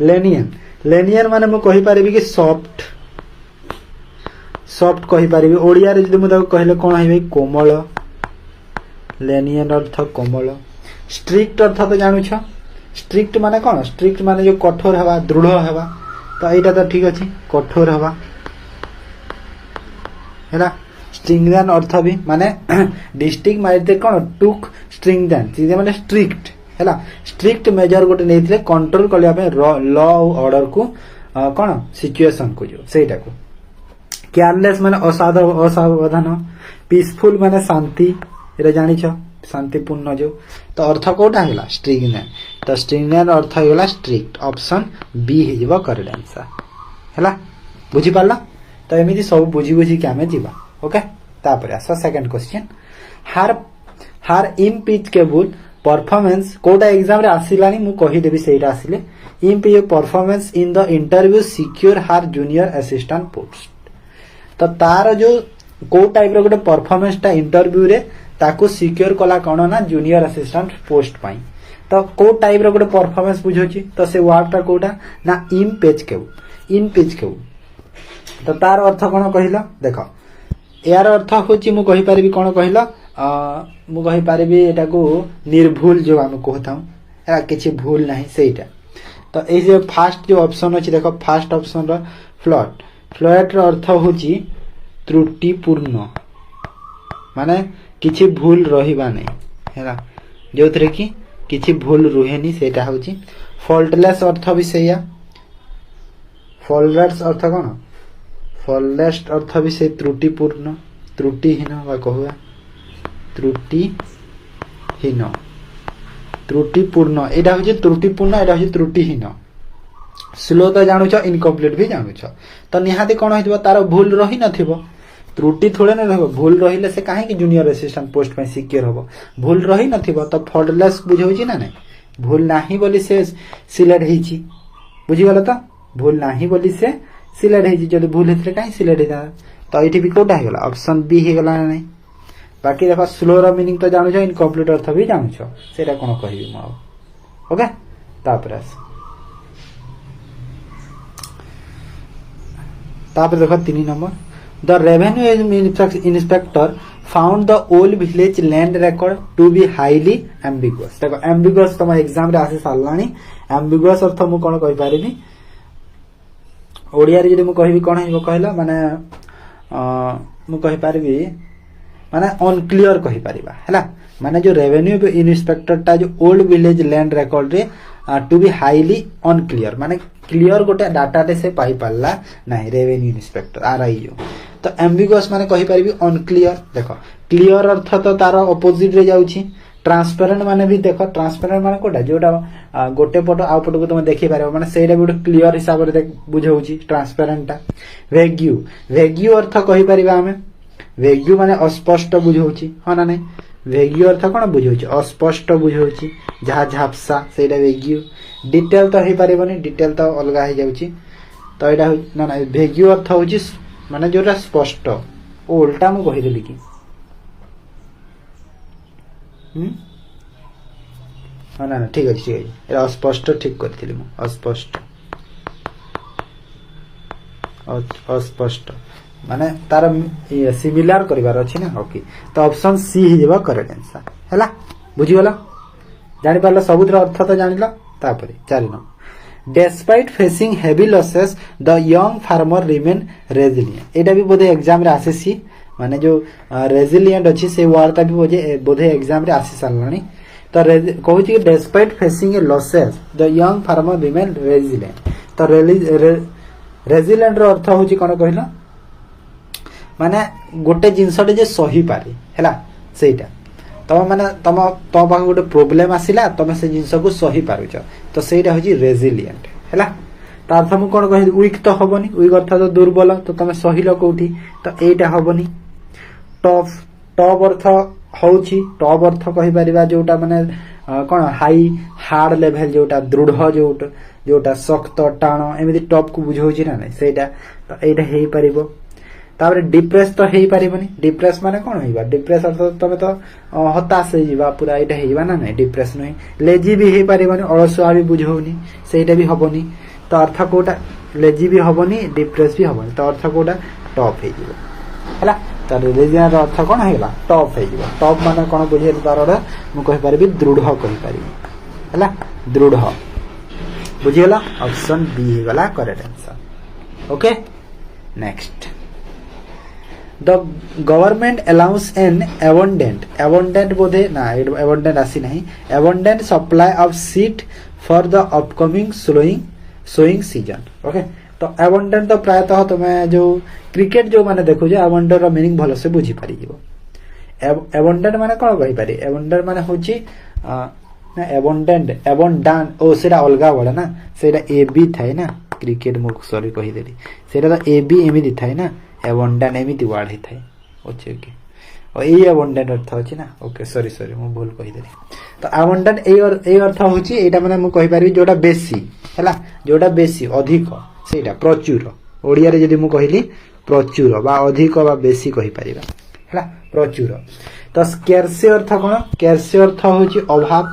लेनियन लेनियन माने मु कहि परिबि कि सॉफ्ट सॉफ्ट कहि परिबि ओडिया रे जदि मु ताको कहले कोन हेबे कोमल लेनियन अर्थ कोमल स्ट्रिक्ट अर्थ तो जानू छ स्ट्रिक्ट माने कोन स्ट्रिक्ट माने जो कठोर हवा दृढ़ हवा तो एटा तो ठीक अछि कठोर हवा हैला स्ट्रिंगदेन अर्थ भी माने डिस्ट्रिक्ट माइते कोन टुक स्ट्रिंगदेन सीधे माने स्ट्रिक्ट हैला स्ट्रिक्ट मेजर गोटे नेथिले कंट्रोल कलिया पे लॉ ऑर्डर को कोन सिचुएशन को जो सेटा को केयरलेस माने असावधान पीसफुल माने शांति रे जानि छ शांतिपूर्ण जो तो अर्थ कोटा हैला स्ट्रिंगदेन तो स्ट्रिंगदेन अर्थ हैला स्ट्रिक्ट ऑप्शन बी हे जबा करेक्ट आंसर हैला बुझी पाला तो एमिति सब बुझी बुझी के हमें जीवा ओके तापर आसा सेकंड क्वेश्चन हार इम्पिचेबल परफॉर्मेंस कोटा एग्जाम रे आसिलानी मु कहि देबी सेटा आसिले इम्पिच performance in the interview secure her junior assistant post तो तार जो को टाइप रो गोटे परफॉर्मेंस ता इंटरव्यू रे ताको सिक्योर कला कोन ना जूनियर असिस्टेंट पोस्ट पाई तो को टाइप रो गोटे परफॉर्मेंस बुझोची तो से वर्ड ता कोटा ना इम्पिचेबल तो तार अर्थ कोन कहिला देखो यार अर्थ होची मु कहि परिबी कोन कहिला मु कहि परिबी एटा को निर्भूल जो हम कहताऊ एरा किछि भूल नाही सेटा तो ए जे फर्स्ट जो ऑप्शन अछि देखो फर्स्ट ऑप्शन रो फ्लॉट रो अर्थ होची त्रुटिपूर्ण माने किछि भूल रहिबा नै हैला जोथरे कि किछि भूल रुहेनी सेटा होची फॉल्टलेस अर्थ भी सेया फॉल्टलेस अर्थ कोन फॉल्टलेस अर्थ भी से त्रुटिपूर्ण त्रुटिहीन वा कहवा त्रुटिहीन त्रुटिपूर्ण एटा होची त्रुटिपूर्ण एटा होची त्रुटिहीन स्लो तो जानू छ इनकम्प्लीट भी जानू छ तो निहाती कोन होइतबो तार भूल रही नथिबो त्रुटि थोड़े न रहबो भूल रहिले से काहे कि जूनियर असिस्टेंट पोस्ट पे सिक्योर होबो भूल रही नथिबो तो फॉल्टलेस बुझौची ना नै भूल नाही बोली से सिलेक्ट हिची बुझी गलो तो भूल नाही बोली से सिलेक्ट हिची जदि भूल हेतरे काहे सिलेक्ट हिता तो एठी भी कोटा हे गेला ऑप्शन बी हे गेला नै बाकी देखो स्लो रो मीनिंग तो जानू छ इनकम्प्लीट अर्थ भी जानू छ सेटा कोन कहिबी म ओके तापर देखो 3 number the revenue inspector found the old village land record to be highly ambiguous देखो एम्बिगुअस तुम एग्जाम रे आसी सारलानी एम्बिगुअस अर्थ मु कोन कहि पारिबी ओडिया रे जदि मु कहिबी कोन हेबो कहला माने मु कहि पारिबी माने अनक्लियर कहि पारिबा हैला माने जो रेवेन्यू इंस्पेक्टर ता जो ओल्ड विलेज लैंड रिकॉर्ड रे टू बी हाईली अनक्लियर माने क्लियर गोटे डाटा टे से पाई पाला नाही रेवेन्यू इंस्पेक्टर आरआईओ तो एम्बिगुअस माने कहि पारिबी अनक्लियर देखो क्लियर अर्थ तो तार ऑपोजिट रे जाउची ट्रांसपेरेंट माने भी देखो ट्रांसपेरेंट माने कोटा जोटा गोटे पट आउ पट को तुम देखि पारे माने सेटा भी क्लियर हिसाब रे बुझौची ट्रांसपेरेंट ता वेग्यू अर्थ कहि पारिबा हमें वेग्यू माने अस्पष्ट बुझौची ह ना नै वेग्यू अर्थ कोन बुझौची अस्पष्ट बुझौची जहा झापसा सेटा वेग्यू डिटेल तो हे पारेबनी डिटेल तो अलगा हे जाउची तो एटा ना ना वेग्यू अर्थ होची माने जोटा स्पष्ट ओ उल्टा मु कहि देली कि ना ना ठीक अछि एटा अस्पष्ट ठीक करथिली मु अस्पष्ट माने तार सिमिलर करिवार अछि ना ओके तो ऑप्शन सी हे जेबा करेक्ट आंसर हैला बुझी गला जानि पारला सबुतर अर्थ तो जानिला तापरे 4 number despite facing heavy losses the young farmer remain resilient एटा भी बोधे एग्जाम रे आसेसी माने जो रेजिलिएंट अछि से वर्ड ता भी बोधे एग्जाम रे आसी सारलानी तो कहू छी despite facing A losses the young farmer remain resilient तो रेजिलिएंट रो अर्थ होची कोन कहिला माने गोटे जिंसटे जे सही पारे हैला सेटा तम माने तम तो पाख गोटे प्रॉब्लम आसिला तमे से जिंस को सही पारुछ तो सेटा होची रेजिलिएंट हैला त अर्थ मु कोन कहि वीक तो हबनी वीक अर्थ तो दुर्बल तो तमे सहिलो कोठी तो एटा हबनी टॉप अर्थ होची टॉप अर्थ कहि परिबा जोटा माने कोन हाई हार्ड लेवल जोटा दृढ़ जोटा शक्त टाण एमिति टॉप को बुझौची ना नै सेटा तो एटा हेई परिबो तापर डिप्रेस तो हेई परिबनी डिप्रेस माने कोन होइबा डिप्रेस अर्थ तमे तो हताश हे जीवा पूरा एटा हेइबा ना नै डिप्रेस नै लेजी भी हेई परिबनी अलसुआ भी बुझौनी सेटा भी हबनी तो अर्थ कोटा लेजी भी हबनी डिप्रेस भी हबनी तो अर्थ कोटा टॉप हे जीवो हला तो रिलीजियन अर्थ कोन हेला टॉप हे जीवो टॉप माने कोन बुझे तार मु कहि परबी दृढ़ कहि परबी हला दृढ़ बुझिगला ऑप्शन बी हे गला correct answer okay next the government allowance an abundant बोधे ना abundant आसी नहीं abundant supply of seed for the upcoming sowing season okay तो abundant तो प्रायतः तुम्हें जो क्रिकेट जो माने देखो जे abundant रो मीनिंग भलो से बुझी पारि जीवो abundant माने कोन कहि पारि abundant माने होची ना abundant ओ सेरा अलगा बडा ना सेरा ए बी थाय ना क्रिकेट मुख सॉरी कहि देली सेरा तो ए बी एमिति थाय ना abundant एमिति वर्ड हे थाय ओके ओके और ए abundant अर्थ होची ना ओके सॉरी मु भूल कहि देली तो abundant ए अर्थ होची एटा माने मु कहि पारि जोटा बेसी हैला जोटा बेसी अधिक सेटा प्रचुर ओडिया रे जदी मु कहिली प्रचुर बा अधिक बा बेसी कहि परिबा हैला प्रचुर तो स्कैर्स अर्थ कोन स्कैर्स अर्थ होची अभाव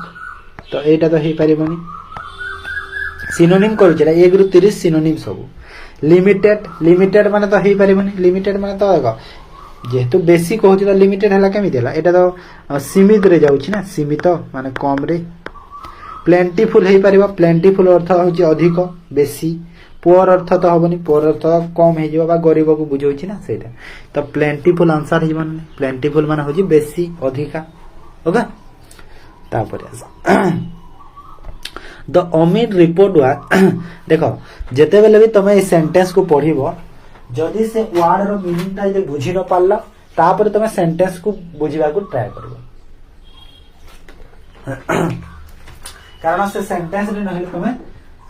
तो एटा तो हे परिबनी सिनोनिम करूचला 1 रु 30 सिनोनिम सब लिमिटेड माने तो हे परिबनी लिमिटेड माने तो देखो जेहेतु बेसी कहूची तो लिमिटेड हला केमि देला एटा तो सीमित रे जाउची ना सीमित माने कम रे प्लेंटीफुल हे परिबा प्लेंटीफुल अर्थ होची अधिक बेसी पुअर अर्थ तो हबनी पुअर अर्थ कम हे जिबा गरीब को बुझौची ना सेटा तो प्लेंटीफुल आंसर हे जवन प्लेंटीफुल माने होची बेसी अधिका ओके तापर द अमीर रिपोर्ट वा देखो जेते बेले भी तमे ए सेंटेंस को पढिबो जदी से वर्ड रो मीनिंग ता जे बुझी न पारला तापर तमे सेंटेंस को बुझिबा को ट्राई करबो कारण से सेंटेंस रे नहले तमे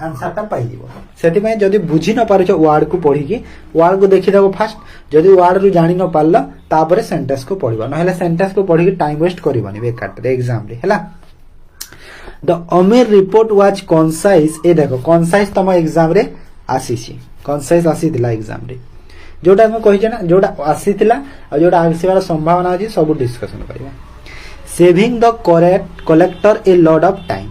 आंसर ता पाई दिबो सेति में जदी बुझी न पारुछ वर्ड को पढी की वर्ड को देखि देबो फास्ट जदी वर्ड रो जानि न पारला तापर सेंटेंस को पढिबो नहले सेंटेंस को पढी के टाइम वेस्ट करबनी बेकार रे एग्जाम रे हैला द अमीर रिपोर्ट वाज कंसाइज ए देखो कंसाइज तम एग्जाम रे आसीसी कंसाइज आसी दिला एग्जाम रे जोटा हम कहि ना जोटा आसी दिला और जोटा आसीबार संभावना अछि सब डिस्कशन करबा saving the collector a lot of time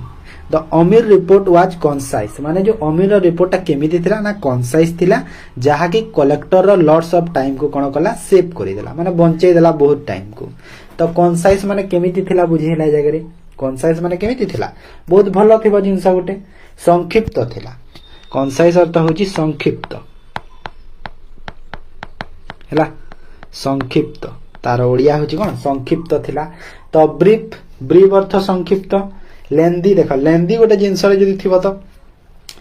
the अमीर रिपोर्ट वाज कंसाइज माने जो अमीर रिपोर्ट ता केमिति थिला ना कंसाइज थिला जहा कि कलेक्टर रो लॉट्स ऑफ टाइम को कोन कला सेव करि देला माने बंचै देला बहुत टाइम को तो कंसाइज माने केमिति थिला बुझी हैला जगह रे कंसाइज माने केमिति थिला बहुत भलो थिबा जिंसा गोटे संक्षिप्त थिला कंसाइज अर्थ होची संक्षिप्त हैला संक्षिप्त तार ओडिया होची कोन संक्षिप्त थिला तो ब्रीफ अर्थ संक्षिप्त लेंदी देख लेंदी गोटे जिनस जदि थी तो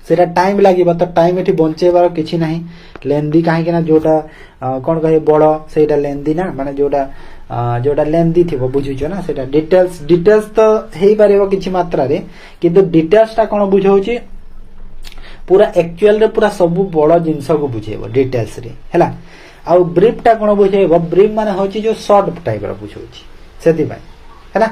सेटा टाइम लगे तो टाइम एठी बंचेबार किछि नाही लेंदी काहे ना जोटा कोन कहे बड़ सेटा लेंदी ना माने जोटा लेंदी थिबो बुझुछो ना सेटा डिटेल्स तो हेई पारिबो किछि मात्रा रे किंतु डिटेल्स ता कोन बुझौछि पूरा एक्चुअल रे पूरा सब बड़ जिंस को बुझेबो डिटेल्स रे हैला आ ब्रीफ ता कोन बुझेबो ब्रीफ माने होछि जो शॉर्ट टाइप रो बुझौछि सेति भाई हैला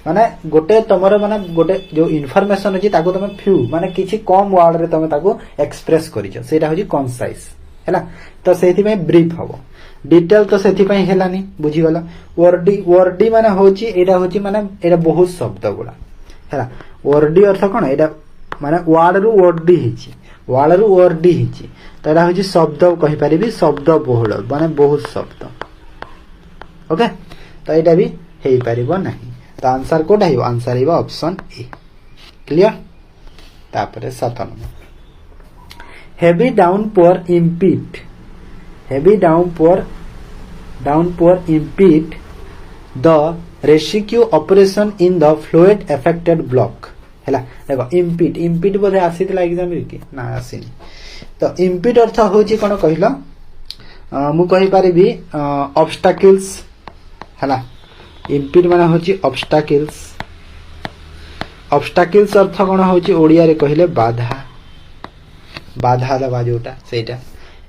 माने गोटे तमरो माने गोटे जो इन्फॉर्मेशन अछि ताको तमे फ्यू माने किछि कम वर्ड रे तमे ताको एक्सप्रेस करिछो सेटा होछि कंसाइज हैला तो सेति में ब्रीफ हबो डिटेल तो सेति पय हेलानी बुझी गला वर्डी माने होछि एटा होछि माने एटा बहुत शब्द गुला हैला वर्डी अर्थ कोन एटा माने वर्ड रु वर्डी हिछि वर्ड रु वर्डी हिछि तो एटा होछि शब्द कहि परिबी शब्द बहुल माने बहुत शब्द ओके तो एटा भी हेई परिबो नाही तो आंसर कोटा हिबो आंसर हिबो ऑप्शन ए क्लियर तापरे 7 number heavy downpour impede the rescue operation in the flood affected block हैला देखो impede बोले आसीतला एग्जाम रे कि ना आसीनी तो impede अर्थ होची कोन कहिलो मु कहि परिबी obstacles हैला impede माने होची obstacles अर्थ कोन होची ओडिया रे कहिले बाधा दबा जोटा सेटा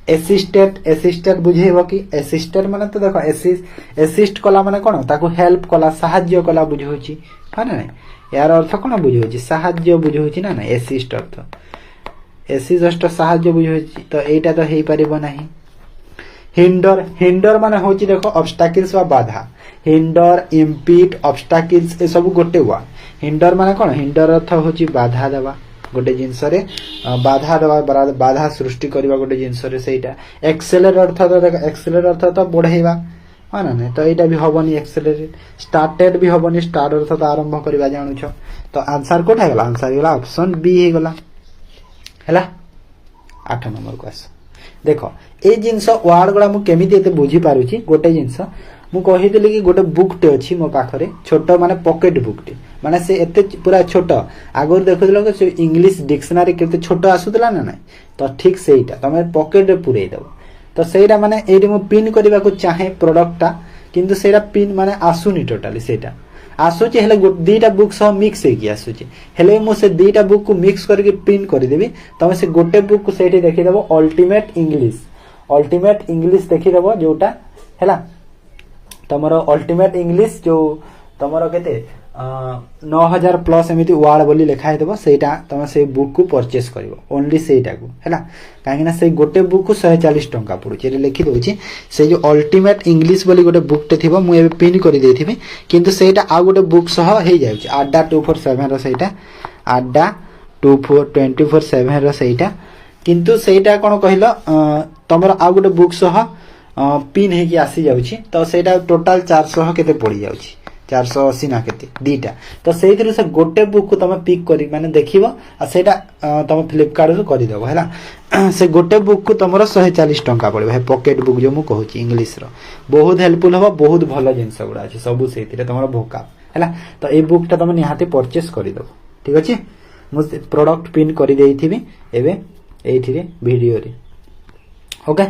असिस्टेड बुझेबो कि असिस्टेड माने तो देखो असिस्ट कला माने कोन ताको हेल्प कला सहाय्य कला बुझौची हा ना यार अर्थ कोन बुझौची सहाय्य बुझौची ना असिस्ट अर्थ सहाय्य बुझौची तो एटा तो हेई परिबो नाही हिंडर हिंडर माने होची देखो ऑब्स्टैकल्स वा बाधा हिंडर इम्पीड ऑब्स्टैकल्स ए सब गोटे हुआ हिंडर माने कोन हिंडर अर्थ होची बाधा देवा गोटे जिनस रे बाधा देवा बाधा सृष्टि करबा गोटे जिनस रे सेटा एक्सेलर अर्थ तो देखो एक्सेलर अर्थ तो बढ़ाइबा हाँ ना नहीं तो यहाँ भी हबनी एक्सेलरेट स्टार्टेड भी हबनी स्टार्ट अर्थ तो आरंभ करवा जानूछ तो आंसर कोठा है आंसर है ऑप्शन बी है गला हैला 8 नंबर को आस देखो ए जिनस वर्ड गुड़ा मु केमिति एते बुझी पारुची गोटे जिनस मु कहितली कि गोटे बुकटे अछि मो पाखरे छोट माने पॉकेट बुकटे माने से एते पूरा छोट आगर देखुदलो कि इंग्लिश डिक्शनरी केते छोट आसुतला ना नहीं तो ठीक सेटा तमे पॉकेट रे पुरै दबो तो सेटा माने एडी मु पिन करबा को चाहे प्रोडक्टटा किंतु सेटा पिन माने आसुनी टोटली सेटा आसुची हेले दीटा बुक सह मिक्स हे कि आसुची हेले मु से दीटा बुक को मिक्स करके पिन कर देबी तमे से गोटे बुक को सेठी देखि देबो अल्टीमेट इंग्लिश देखि देबो जोटा हैला तमरो अल्टीमेट इंग्लिश जो तमरो केते 9000 प्लस एमिति वर्ड बोली लिखा हे देबो सेटा तमे से बुक को परचेस करबो ओनली सेटा को हैला काहे ना से गोटे बुक को 140 टंका पड़ुची रे लिखि दोची से जो अल्टीमेट इंग्लिश बोली गोटे बुक टे थिबो मु एबे पिन करि देथिबी किंतु सेटा आ गोटे बुक सह हे जाउची आडा 247 रो सेटा आडा 24247 रो सेटा किंतु सेटा कोन कहिलो तमरो आ गोटे बुक सह पिन हे कि आसी जाउची तो सेटा टोटल 400 केते पड़ी जाउची 480 ना केते दीटा तो सेहि से गोटे बुक को तमे पिक करी माने देखिबो आ सेटा तमे फ्लिपकार्ट रो करि देबो हैला से गोटे बुक को तमरो 140 टंका पड़िबो हे पॉकेट बुक जो मु कहूची इंग्लिश रो बहुत हेल्पफुल हो बहुत भलो जिंस गुडा अछि सब सेहि रे तमरो भोका हैला तो ए बुक ता तमे निहाती परचेस करि देबो ठीक अछि मु प्रोडक्ट पिन करि देइथिबी एबे एठी रे वीडियो रे ओके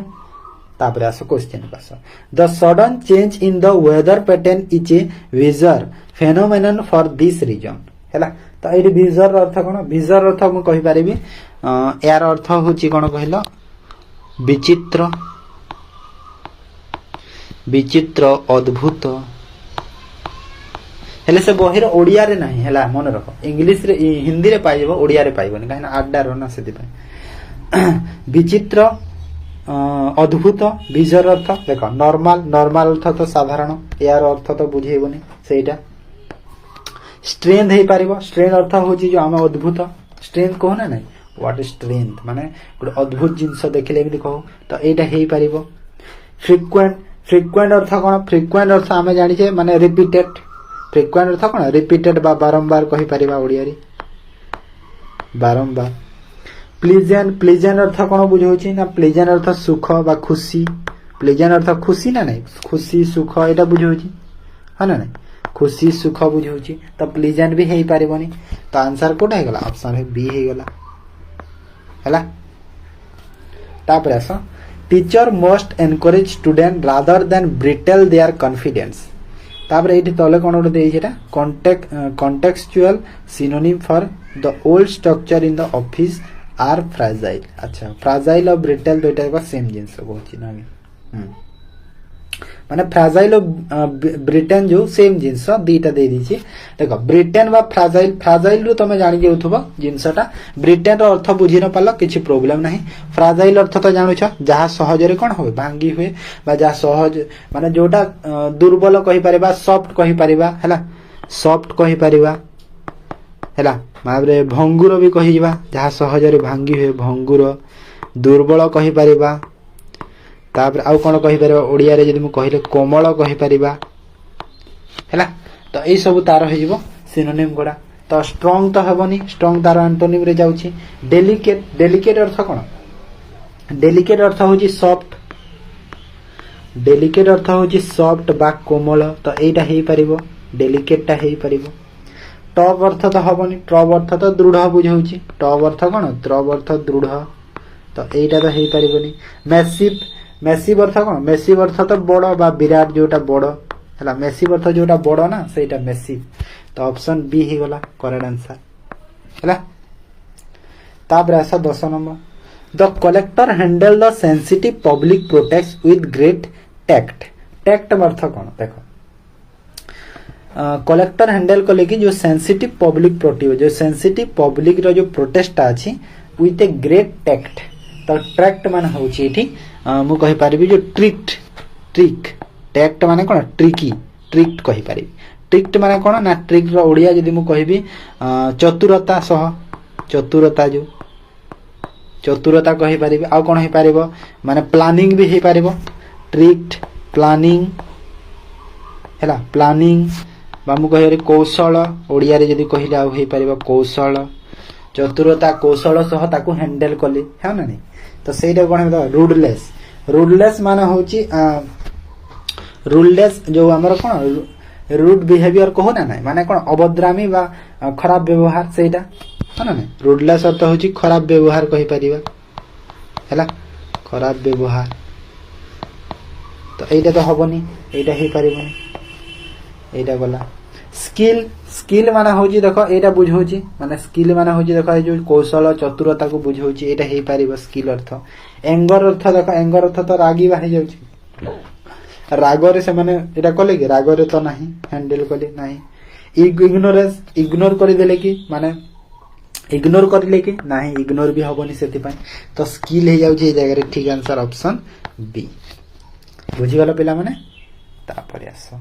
तापर आसो क्वेश्चन पास the sudden change in the weather pattern is a विजर फेनोमेनन फॉर दिस रीजन हैला तो एडी विजर अर्थ कोन विजर अर्थ मु कहि परिबी यार अर्थ होची कोन कहिलो विचित्र विचित्र अद्भुत हेले से बहिर ओडिया रे नाही हैला मन रखो इंग्लिश रे हिंदी रे पाइबो ओडिया रे पाइबोनी काहे ना आड्डा रहना सेति पय विचित्र अद्भुत विजर अर्थ देखो नॉर्मल अर्थ तो साधारण यार अर्थ तो बुझेबोनी सेटा स्ट्रेंथ हे पारिबो स्ट्रेंथ अर्थ होची जो हम अद्भुत स्ट्रेंथ कहो ना नहीं व्हाट इज स्ट्रेंथ माने गुड अद्भुत जिंस देखिले एमि कहो तो एटा हे पारिबो फ्रीक्वेंट अर्थ कोन फ्रीक्वेंट अर्थ हमें जानि छे माने रिपीटेड फ्रीक्वेंट अर्थ कोन रिपीटेड बा बारंबार कहि परिबा ओडिया रे बारंबार प्लीजेंट अर्थ कोन बुझौची ना प्लीजेंट अर्थ सुख बा खुशी प्लीजेंट अर्थ खुशी ना नहीं खुशी सुख एटा बुझौची हा ना नहीं खुशी सुख बुझौची तो प्लीजेंट भी हेई पारिबोनी तो आंसर कोटा हे गला ऑप्शन है बी हे गला हैला तापर आसो teacher must encourage student rather than brittle their confidence तापर एठी तले कोन ओटे देई छेटा contextual synonym for the old structure in the office are fragile अच्छा फ्राजाइल और ब्रिटल दुईटा का सेम जिंस कहूची ना माने फ्राजाइल और ब्रिटेन जो सेम जिंस दीटा दे दीची देखो ब्रिटेन वा फ्राजाइल रो तमे जानि जेउथबो जिंसटा ब्रिटेन रो अर्थ बुझी न पालो किछि प्रॉब्लम नाही फ्राजाइल अर्थ तो जानुछ जहा सहज रे कोन होय भांगी हुए बा जहा सहज माने जोटा दुर्बल कहि परिबा सॉफ्ट कहि परिबा हैला सॉफ्ट कहि परिबा हैला माबरे भंगुर भी कहि जिबा जहा सहज रे भांगी हुए भंगुर दुर्बल कहि परिबा तापर आउ कोन कहि परिबा ओडिया रे जदि मु कहिले कोमल कहि परिबा हैला तो ए सब तार हे जिवो सिनोनिम गोडा तो स्ट्रांग तो हेबनी स्ट्रांग तार एंटोनिम रे जाउची डेलिकेट अर्थ कोन डेलिकेट अर्थ होची सॉफ्ट बा कोमल तो एटा हेई परिबो डेलिकेट ता हेई परिबो टॉप अर्थ तो हेबनी ट्रब अर्थ तो दृढ़ बुझौची टॉप अर्थ कोन ट्रब अर्थ दृढ़ तो एटा तो हेई परिबोनी मैसिव अर्थ कोन मैसिव अर्थ तो बड़ बा विराट जोटा बड़ हैला मैसिव अर्थ जोटा बड़ ना सेटा मैसिव तो ऑप्शन बी ही गला करेक्ट आंसर हैला तापर आसा 10 number the collector handle the sensitive public protects with great tact अर्थ कोन देखो कलेक्टर हैंडल को लेकिन जो सेंसिटिव पब्लिक प्रोटेक्ट जो सेंसिटिव पब्लिक रो जो प्रोटेस्ट अछि विथ ए ग्रेट टैक्ट तो ट्रैक्ट मान होची एठी मु कहि पारिबी जो ट्रिक्ट ट्रिक ट्रैक्ट माने कोन ट्रिकी ट्रिक्ट कहि पारिबी ट्रिक्ट माने कोन ना ट्रिक रो ओडिया जदी मु कहिबी चतुरता सह चतुरता जो चतुरता कहि पारिबी आ कोन हे पारिबो माने प्लानिंग भी हे पारिबो ट्रिक्ट प्लानिंग हैला प्लानिंग बामु कहि कौशल ओडिया रे जदी कहिला आ हे पारिबो कौशल चतुरता कौशल सह ताकू हैंडल कले है ना नहीं तो सेटा कोन हे रूडलेस रूडलेस माने होची रूललेस जो हमर कोन रूड बिहेवियर कहो ना नहीं माने कोन अभद्रामी बा खराब व्यवहार सेटा है ना नहीं रूडलेस अर्थ होची खराब व्यवहार कहि परिबा हैला खराब व्यवहार तो एटा तो हबनी एटा हे परिबनी एटा गला स्किल स्किल माने होची देखो एटा बुझौची माने स्किल माने होची देखो ए जो कौशल चतुरता को बुझौची एटा हे परिबो स्किल अर्थ एंगर अर्थ देखो एंगर अर्थ तो रागी बाहि जाउची रागरे से माने एटा कले कि रागरे तो नहीं हैंडल कले नहीं इग्नोरेंस इग्नोर कर देले कि माने इग्नोर करले कि नहीं इग्नोर भी हबनी सेति पय तो स्किल हे जाउची ए जगह रे ठीक आंसर ऑप्शन बी बुझी गला पिला माने तापरे आसो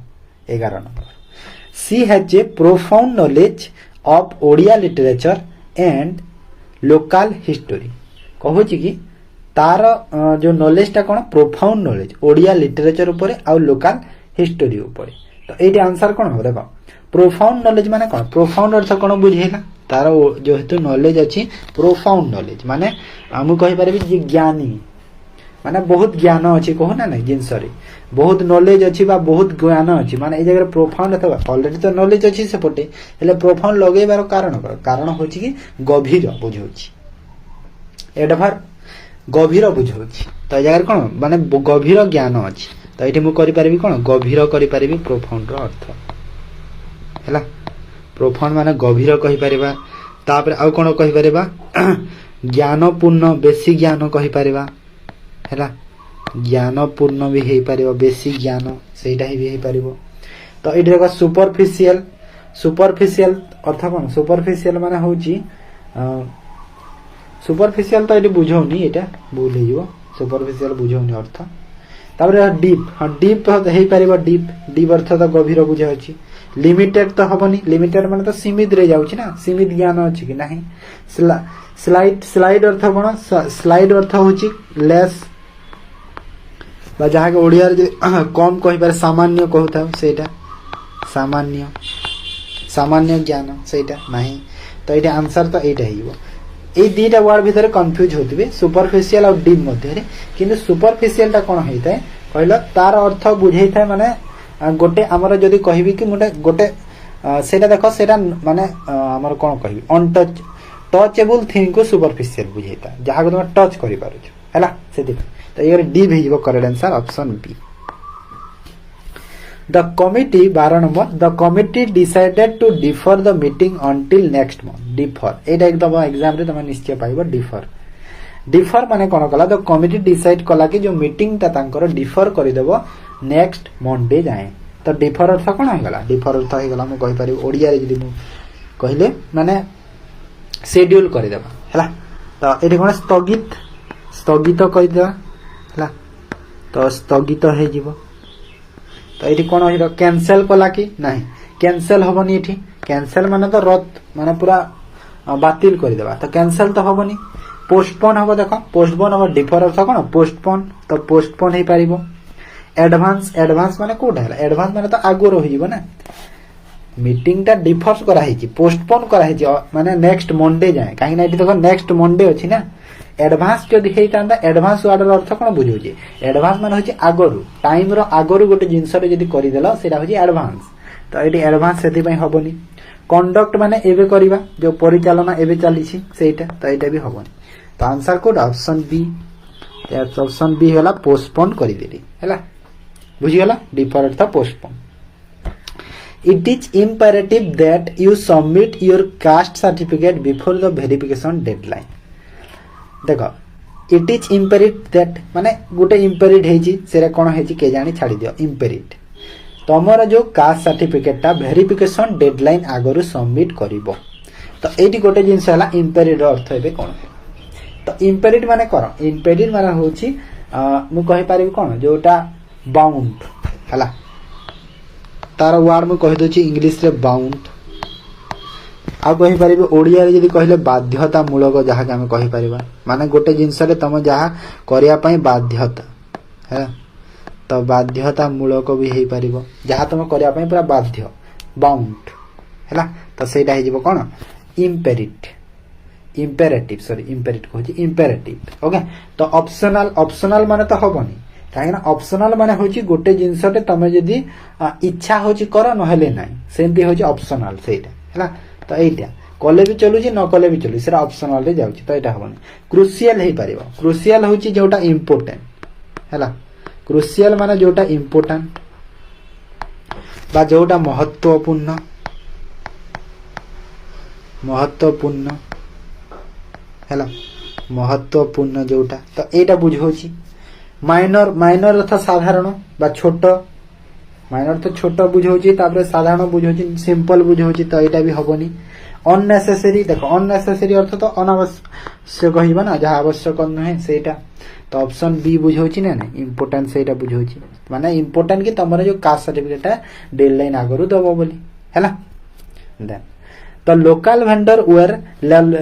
11 number she has a profound knowledge of Odia literature and local history कहूची कि तार जो नॉलेज टा कोन प्रोफाउंड नॉलेज ओडिया लिटरेचर ऊपर आ लोकल हिस्टोरी ऊपर तो एटी आंसर कोन हो देखो प्रोफाउंड नॉलेज माने कोन प्रोफाउंड अर्थ कोन बुझेला तार जो हेतु नॉलेज अछि प्रोफाउंड नॉलेज माने हम कहि परबी जे ज्ञानी माने बहुत ज्ञान अछि कहो ना नहीं जिंस रे बहुत नॉलेज अछि बा बहुत ज्ञान अछि माने ए जगह प्रोफाउंड अथवा ऑलरेडी तो नॉलेज अछि से पटे हेले प्रोफाउंड लगेबार कारण होछि कि गभीर बुझौछि एडभार गभीर बुझौछि तो ए जगह कोन माने गभीर ज्ञान अछि तो एठी मु करि परबी कोन गभीर करि परबी प्रोफाउंड रो अर्थ हैला प्रोफाउंड माने गभीर कहि परबा तापर आ कोन कहि परबा ज्ञानपूर्ण बेसी ज्ञान कहि परबा हैला ज्ञानपूर्ण भी हे पारिबो बेसी ज्ञान सेटा ही भी हे पारिबो तो एठी देखो सुपरफिशियल सुपरफिशियल अर्थ कोन सुपरफिशियल माने होची सुपरफिशियल तो एठी बुझौनी एटा भूल हेइबो सुपरफिशियल बुझौनी अर्थ तापर डीप हां डीप हे पारिबो डीप डीप अर्थ तो गभीर बुझा अछि लिमिटेड तो हबनी लिमिटेड माने तो सीमित रे जाउची ना सीमित ज्ञान अछि कि नहीं स्लाइड स्लाइड अर्थ कोन स्लाइड अर्थ होची लेस बा जहाँ के ओडिया रे कम कहि पारे सामान्य कहता सेटा सामान्य सामान्य ज्ञान सेटा नहीं तो एटा आंसर तो एटा हिबो ए दीटा वर्ड भीतर कंफ्यूज होतिबे सुपरफिशियल और डीप मध्ये रे किंतु सुपरफिशियल टा कोन हेइताय कहलो तार अर्थ बुझेइथाय माने गोटे हमर जदी कहिबी कि गोटे सेटा देखो सेटा माने हमर कोन कहिबी अनटच टचेबल थिंग को सुपरफिशियल बुझेइता जहाँ को तुम टच करि पारो हैला सेति तो ये डी भेजिबो correct answer option B the committee 12 number the committee decided to defer the meeting until next month defer एटा एकदम एग्जाम रे तुम निश्चय पाइबो डिफर डिफर माने कोन कला द कमिटी डिसाइड कला कि जो मीटिंग ता तांकर डिफर करि देबो नेक्स्ट मंडे जाए तो डिफर अर्थ कोन हो गला डिफर अर्थ हो गला म कहि पारि ओडिया रे जदी म कहिले माने शेड्यूल करि देबा हैला तो एठी कोन स्थगित स्थगित करि देबा हैला तो स्थगित हे जीवो तो एठी कोन हिरो कैंसिल कला कि नहीं कैंसिल होबनी एठी कैंसिल माने तो रद्द माने पूरा बातिल करि देबा तो कैंसिल तो होबनी पोस्टपोन होबो देखो पोस्टपोन होबो डिफर अर्थ कोन पोस्टपोन तो पोस्टपोन हे पारिबो एडवांस एडवांस माने कोड हैला एडवांस माने तो आगो रहि जीवो ना मीटिंग टा डिफर करा हेची पोस्टपोन करा हेची माने नेक्स्ट मंडे जाए काहे ना एठी देखो नेक्स्ट मंडे अछि ना एडवांस जदी हेइतांदा एडवांस वाडर अर्थ कोन बुझौची एडवांस माने होची आगरु टाइम रो आगरु गोटे जिंस रे जदी करि देला सेटा होची एडवांस तो एठी एडवांस सेति पई होबनी कंडक्ट माने एबे करिबा जो परिचालना एबे चलीछि सेटा तो एटा भी होबनी तो आंसर कोड ऑप्शन बी तो ऑप्शन बी होला पोस्टपोन करि देली हैला बुझी गला differ earth postpone It is imperative that you submit your caste certificate before the verification deadline. देखो it is imperative that माने गोटे imperative हेची सेरा कोन हेची के जानी छाडी दियो imperative तमर जो कास्ट सर्टिफिकेट ता वेरिफिकेशन डेडलाइन आगरु सबमिट करिवो तो एटी गोटे जिंस हला imperative अर्थ हेबे कोन तो इम्पेरिट माने कौन इम्पेरिट माने होची मु कहि पारिबी कोन जोटा बाउंड हला तार वर्ड मु कहि दोची इंग्लिश रे बाउंड आ कहि पारिबी ओडिया रे जदी कहले बाध्यता मूलक जहा के हम कहि पारिबा माने गोटे जिंस रे तम जहा करिया पई बाध्यता है तो बाध्यता मूलक भी हेई पारिबो जहा तम करिया पई पूरा बाध्य बाउंड हैला तो सेटा हे जिवो कोन इम्पेरिट इम्पेरेटिव सॉरी इम्पेरिट कहूची इम्पेरेटिव ओके तो ऑप्शनल ऑप्शनल माने तो हबनी काहे ना ऑप्शनल माने होची गोटे जिंसटे तमे जदी इच्छा होची कर नहले नाही सेमती होची ऑप्शनल सेटा हैला तो एटा कले भी चलुची न कले भी चलु सेरा ऑप्शनल रे जाउची तो एटा हबनी क्रुशियल हे पारिबो क्रुशियल होची जोटा इंपोर्टेंट हैला क्रुशियल माने जोटा इंपोर्टेंट बा जोटा महत्वपूर्ण महत्वपूर्ण हैला महत्वपूर्ण जोटा तो एटा बुझोची माइनर माइनर अर्थ साधारण बा छोट माइनर तो छोट बुझोची तापर साधारण बुझोची सिंपल बुझोची तो एटा भी हबनी अननेसेसरी देखो अननेसेसरी अर्थ तो अनावश्यक कहिबा ना जहा आवश्यक नहे सेटा तो ऑप्शन बी बुझोची ना इंपोर्टेंट सेटा बुझोची माने इंपोर्टेंट कि तमरे जो कास्ट सर्टिफिकेट है डेडलाइन आगरु दबो बोली हैला देन तो लोकल वेंडर वेयर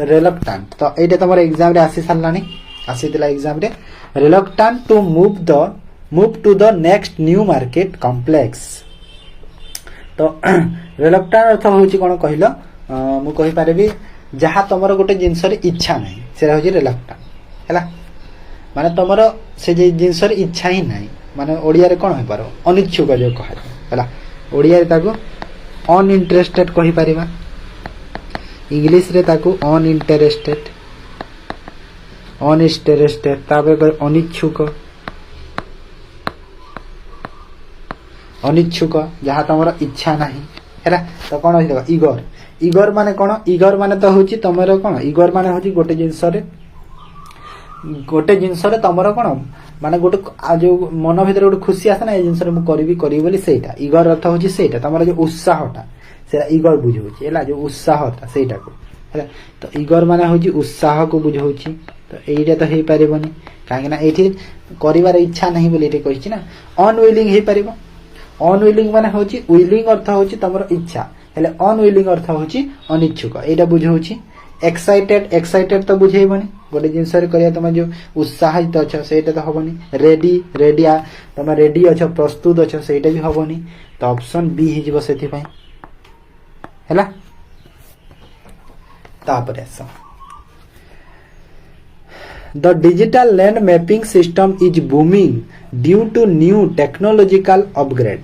रिलक्टेंट तो एटा तमरे एग्जाम रे आसी सारलानी आसीतिला एग्जाम रे reluctant to move to the next new market complex तो रिलक्टेंट अर्थ होची कोन कहिलो मु कहि पारेबी जहा तमरो गोटे जिंस रे इच्छा नाही सेरा होची रिलक्टेंट हैला माने तमरो से जे जिंस रे इच्छा ही नाही माने ओडिया रे कोन होई पारो अनिच्छुक जो कहै हैला ओडिया रे ताको अनइंटरेस्टेड कहि पारिबा इंग्लिश रे ताको अनइंटरेस्टेड अनइंटरेस्टेड ताबे अनिच्छुक अनिच्छुक जहाँ तमर इच्छा नाही हैला तो कोन होई देखो इगर इगर माने कोन इगर माने तो होची तमरो कोन इगर माने होची गोटे जिंस रे तमरो कोन माने गोटे जो मन भीतर गोटे खुशी आसे ना ए जिंस रे मु करबी बोली सेटा इगर अर्थ होची सेटा तमरो जो उत्साहटा सेरा इगर बुझौची हैला जो उत्साहटा सेटा को हैला तो इगर माने होची उत्साह को बुझौची तो एइटा तो हेई पारिबनी काहे ना एठी करिवार इच्छा नाही बोली एठी कहिछि ना अनविलिंग हेई पारिबो अनविलिंग माने होची विलिंग अर्थ होची तमरो इच्छा हेले अनविलिंग अर्थ होची अनिच्छुक एटा बुझौची एक्साइटेड एक्साइटेड तो बुझेबनी गोटे जिंस रे करिया तमे जो उत्साहित अछ सेटा तो हबनी रेडी रेडिया तमे रेडी अछ प्रस्तुत अछ सेटा भी हबनी तो ऑप्शन बी हि जिवो सेति पई हैला तापर ऐसा The digital land mapping system is booming due to new technological upgrade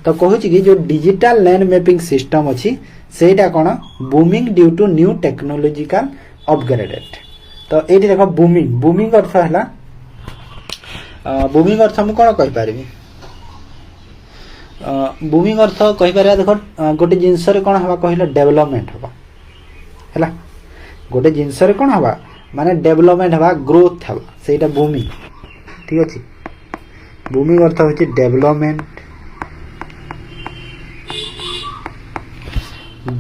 तो कहूची कि जो डिजिटल लैंड मैपिंग सिस्टम अछि सेटा कोन booming due to new technological upgraded तो एठी देखो बूमिंग बूमिंग अर्थ हला बूमिंग अर्थ हम कोन कहि पारिबी बूमिंग अर्थ कहि पारिया देखो गोटे जिंस रे कोन हवा कहिला डेवलपमेंट हवा हैला गोटे जिंस रे कोन हवा माने डेवलपमेंट हवा ग्रोथ हवा सेटा बूमिंग ठीक अछि बूमिंग अर्थ होची डेवलपमेंट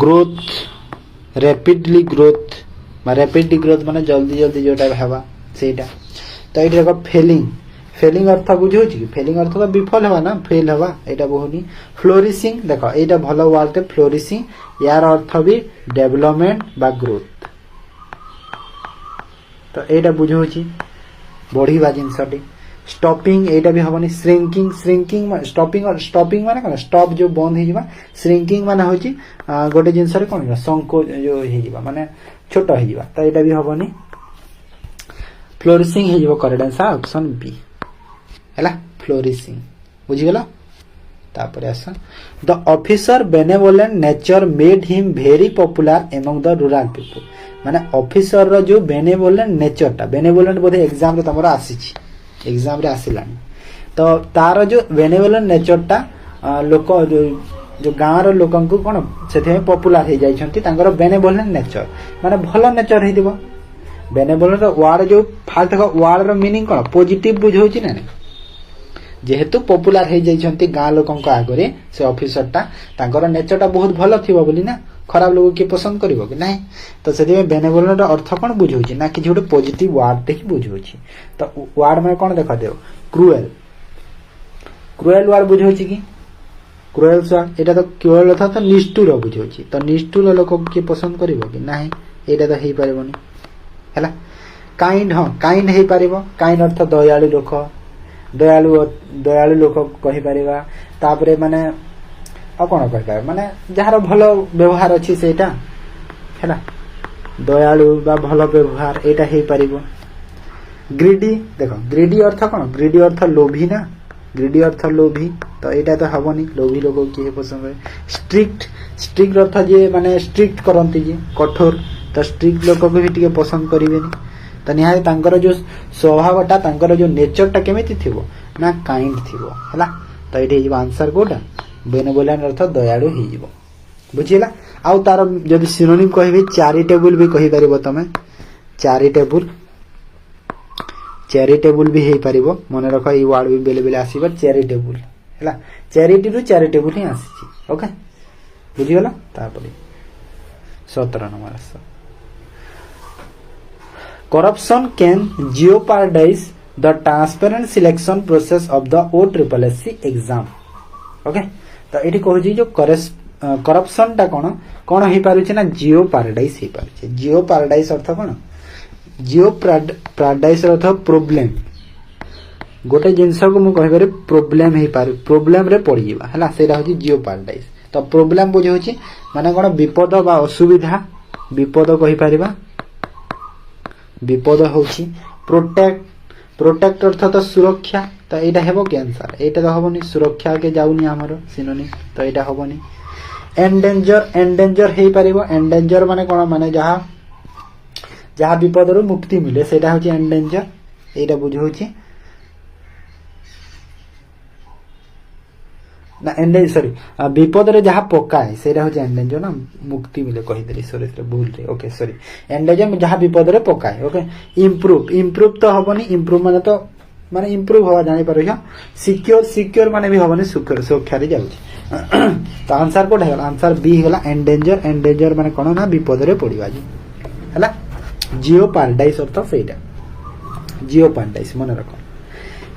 ग्रोथ रैपिडली ग्रोथ माने जल्दी जल्दी जोटा हवा सेटा तो एटा देखो फेलिंग अर्थ बुझौची फेलिंग अर्थ तो विफल हवा ना फेल हवा एटा बहुनी फ्लोरिशिंग देखो एटा भलो वर्ड ते फ्लोरिशिंग यार अर्थ भी डेवलपमेंट बा ग्रोथ तो एटा बुझौची बढ़ीबा जिंसटी स्टॉपिंग एटा भी हबनी श्रिंकिंग स्टॉपिंग माने कोन स्टॉप जो बंद हे जिबा श्रिंकिंग माने होची गोटे जिंस रे कोन संको जो हे जिबा माने छोटो हे जिबा तो एटा भी हबनी फ्लोरिशिंग हे जिबो करेक्ट आंसर ऑप्शन बी हैला फ्लोरिशिंग बुझि गेलो तापर आसा the officer benevolent nature made him very popular among the rural people माने ऑफिसर रो जो बेनेवोलेंट नेचरटा बेनेवोलेंट बोधे एग्जाम रे तमरा आसीची एग्जाम रे आसिलानी तो तार जो बेनेवोलेंट नेचरटा लोक जो गाँव रो लोकन को कोन सेथे पॉपुलर हे जाई छंती तांगर बेनेवोलेंट नेचर माने भलो नेचर हे दिबो बेनेवोलेंट वर्ड जो फास्ट को वर्ड रो मीनिंग कोन पॉजिटिव बुझौची ना जेहेतु पॉपुलर हे जाई छंती गाँ लोकन को आगरे से ऑफिसर ता तांगर नेचरटा बहुत भलो थिबो बोली ना खराब लोग किए पसंद करिवो कि नहीं तो से बेनेवोलेंट अर्थ कौन बुझाऊँ ना कि गोटे पॉजिटिव वर्ड ही बुझाऊँ तो वर्ड में कौन देख देव क्रुएल क्रुएल वर्ड बुझाऊँ कि क्रुएल वर्ड यहाँ तो क्रुएल अर्थ तो निष्ठुर बुझाऊँ तो निष्ठुर लोक किए पसंद करिवो कि नहीं यहाँ तो हो पारबनी है काइंड हाँ काइंड हो पार काइंड अर्थ दयालु लोक दयालु लोक कही पारिबा तापरे माने आ कौन कह माने जार भल व्यवहार अच्छी से है दयालु बा भल व्यवहार यहाँ हो पार ग्रीडी देख ग्रीडी अर्थ कौन ग्रीडी अर्थ लोभी ना ग्रीडी अर्थ लोभी तो यहाँ तो हेनी लोभी लोक किए पसंद है स्ट्रिक्ट स्ट्रिक्ट अर्थ जी माने स्ट्रिक्ट करती जी कठोर तो स्ट्रिक्ट लोक को भी टे पसंद करेंगे तो निहाय तांकर जो स्वभावटा तांकर जो नेचरटा केमिति थिबो ना काइंड थिबो हैला तो ये आंसर कोटा बेनेवोलेंट अर्थ दयालु हो जिवो बुझिला आउ तार जदि सिनोनिम कहबी चैरिटेबल भी कहि परिबो तमे चैरिटेबल भी हे परिबो मन रख ई वर्ड भी बेले बेले आसीबो चैरिटेबल हैला चैरिटी रु चैरिटेबल ही आसी ओके बुझिगला तापरे 17 number Corruption can jeopardize the transparent selection process of the OSSC exam. Okay? तो ये कहूँ जो करप्शन टा कौन कौन हो पारे ना जियो पाराडाइज हो पारे जियो पाराडाइज अर्थ कौन जियो पाराडाइज अर्थ प्रोब्लेम गोटे जिनस को मुझे कह प्रोब्लेम हो पारे प्रोब्लेम रे पड़ जावा है सेटा हूँ जियो पाराडाइज तो प्रोब्लेम बुझे माने कौन विपद बा असुविधा विपद कहि पारिबा विपद होची प्रोटेक्ट प्रोटेक्ट अर्थ तो सुरक्षा तो यहाँ हेबो कि आंसर यहाँ तो हेबनी सुरक्षा के जाऊनी आमर सिनोनिम तो यहाँ हेबनी एंडेंजर एंडेंजर हो पार एंडेंजर माने कौन माने जहाँ जहाँ विपद रु मुक्ति मिले सेटा हूँ एंडेंजर यहाँ बुझाऊँ ना एंडे सॉरी विपद रे जहाँ पकाए सेटा हूँ एंडेंजर ना मुक्ति मिले कहीदेली सॉरी भूल रे ओके सॉरी एंडेंजर जहाँ विपद रे पकाए ओके इम्प्रूव इम्प्रूव तो हेनी इम्प्रूव माने इम्प्रूव हवा जानी पार सिक्योर सिक्योर माने भी हेनी सुरक्षा रे जाउछि तो आंसर कोड है आंसर बी है एंडेंजर एंडेंजर माने कौन ना विपद रे पड़वा है जियो पाराडाइज अर्थ सेटा जियो पाराडाइज मन रख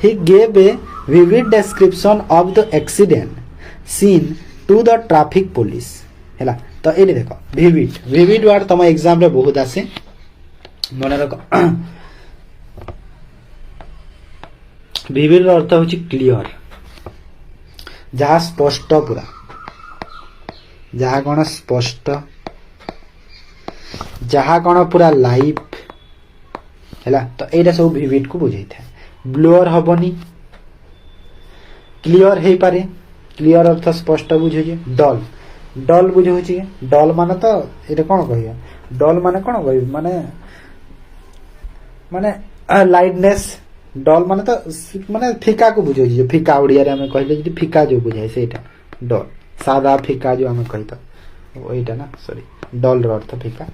he gave a vivid description of the accident scene to the traffic police हैला तो ये देखो vivid vivid वर्ड तुम एग्जाम रे बहुत आसे मन रख vivid अर्थ होची क्लियर जहाँ स्पष्ट पूरा जहाँ कौन स्पष्ट जहाँ कौन पूरा लाइव हैला तो यहाँ सब vivid को बुझाई था ब्लोअर हेनी क्लियर हो पारे क्लियर अर्थ स्पष्ट बुझे डल डल बुझे डल माने तो ये कौन कह डल माने कौन कह माने माने लाइटनेस डल माने तो माने फिका को बुझे फिका ओडिया रे हमें कहले फिका जो बुझाए सेटा डल सादा फिका जो हमें कही तो यहीटा ना सॉरी डल रो अर्थ फिका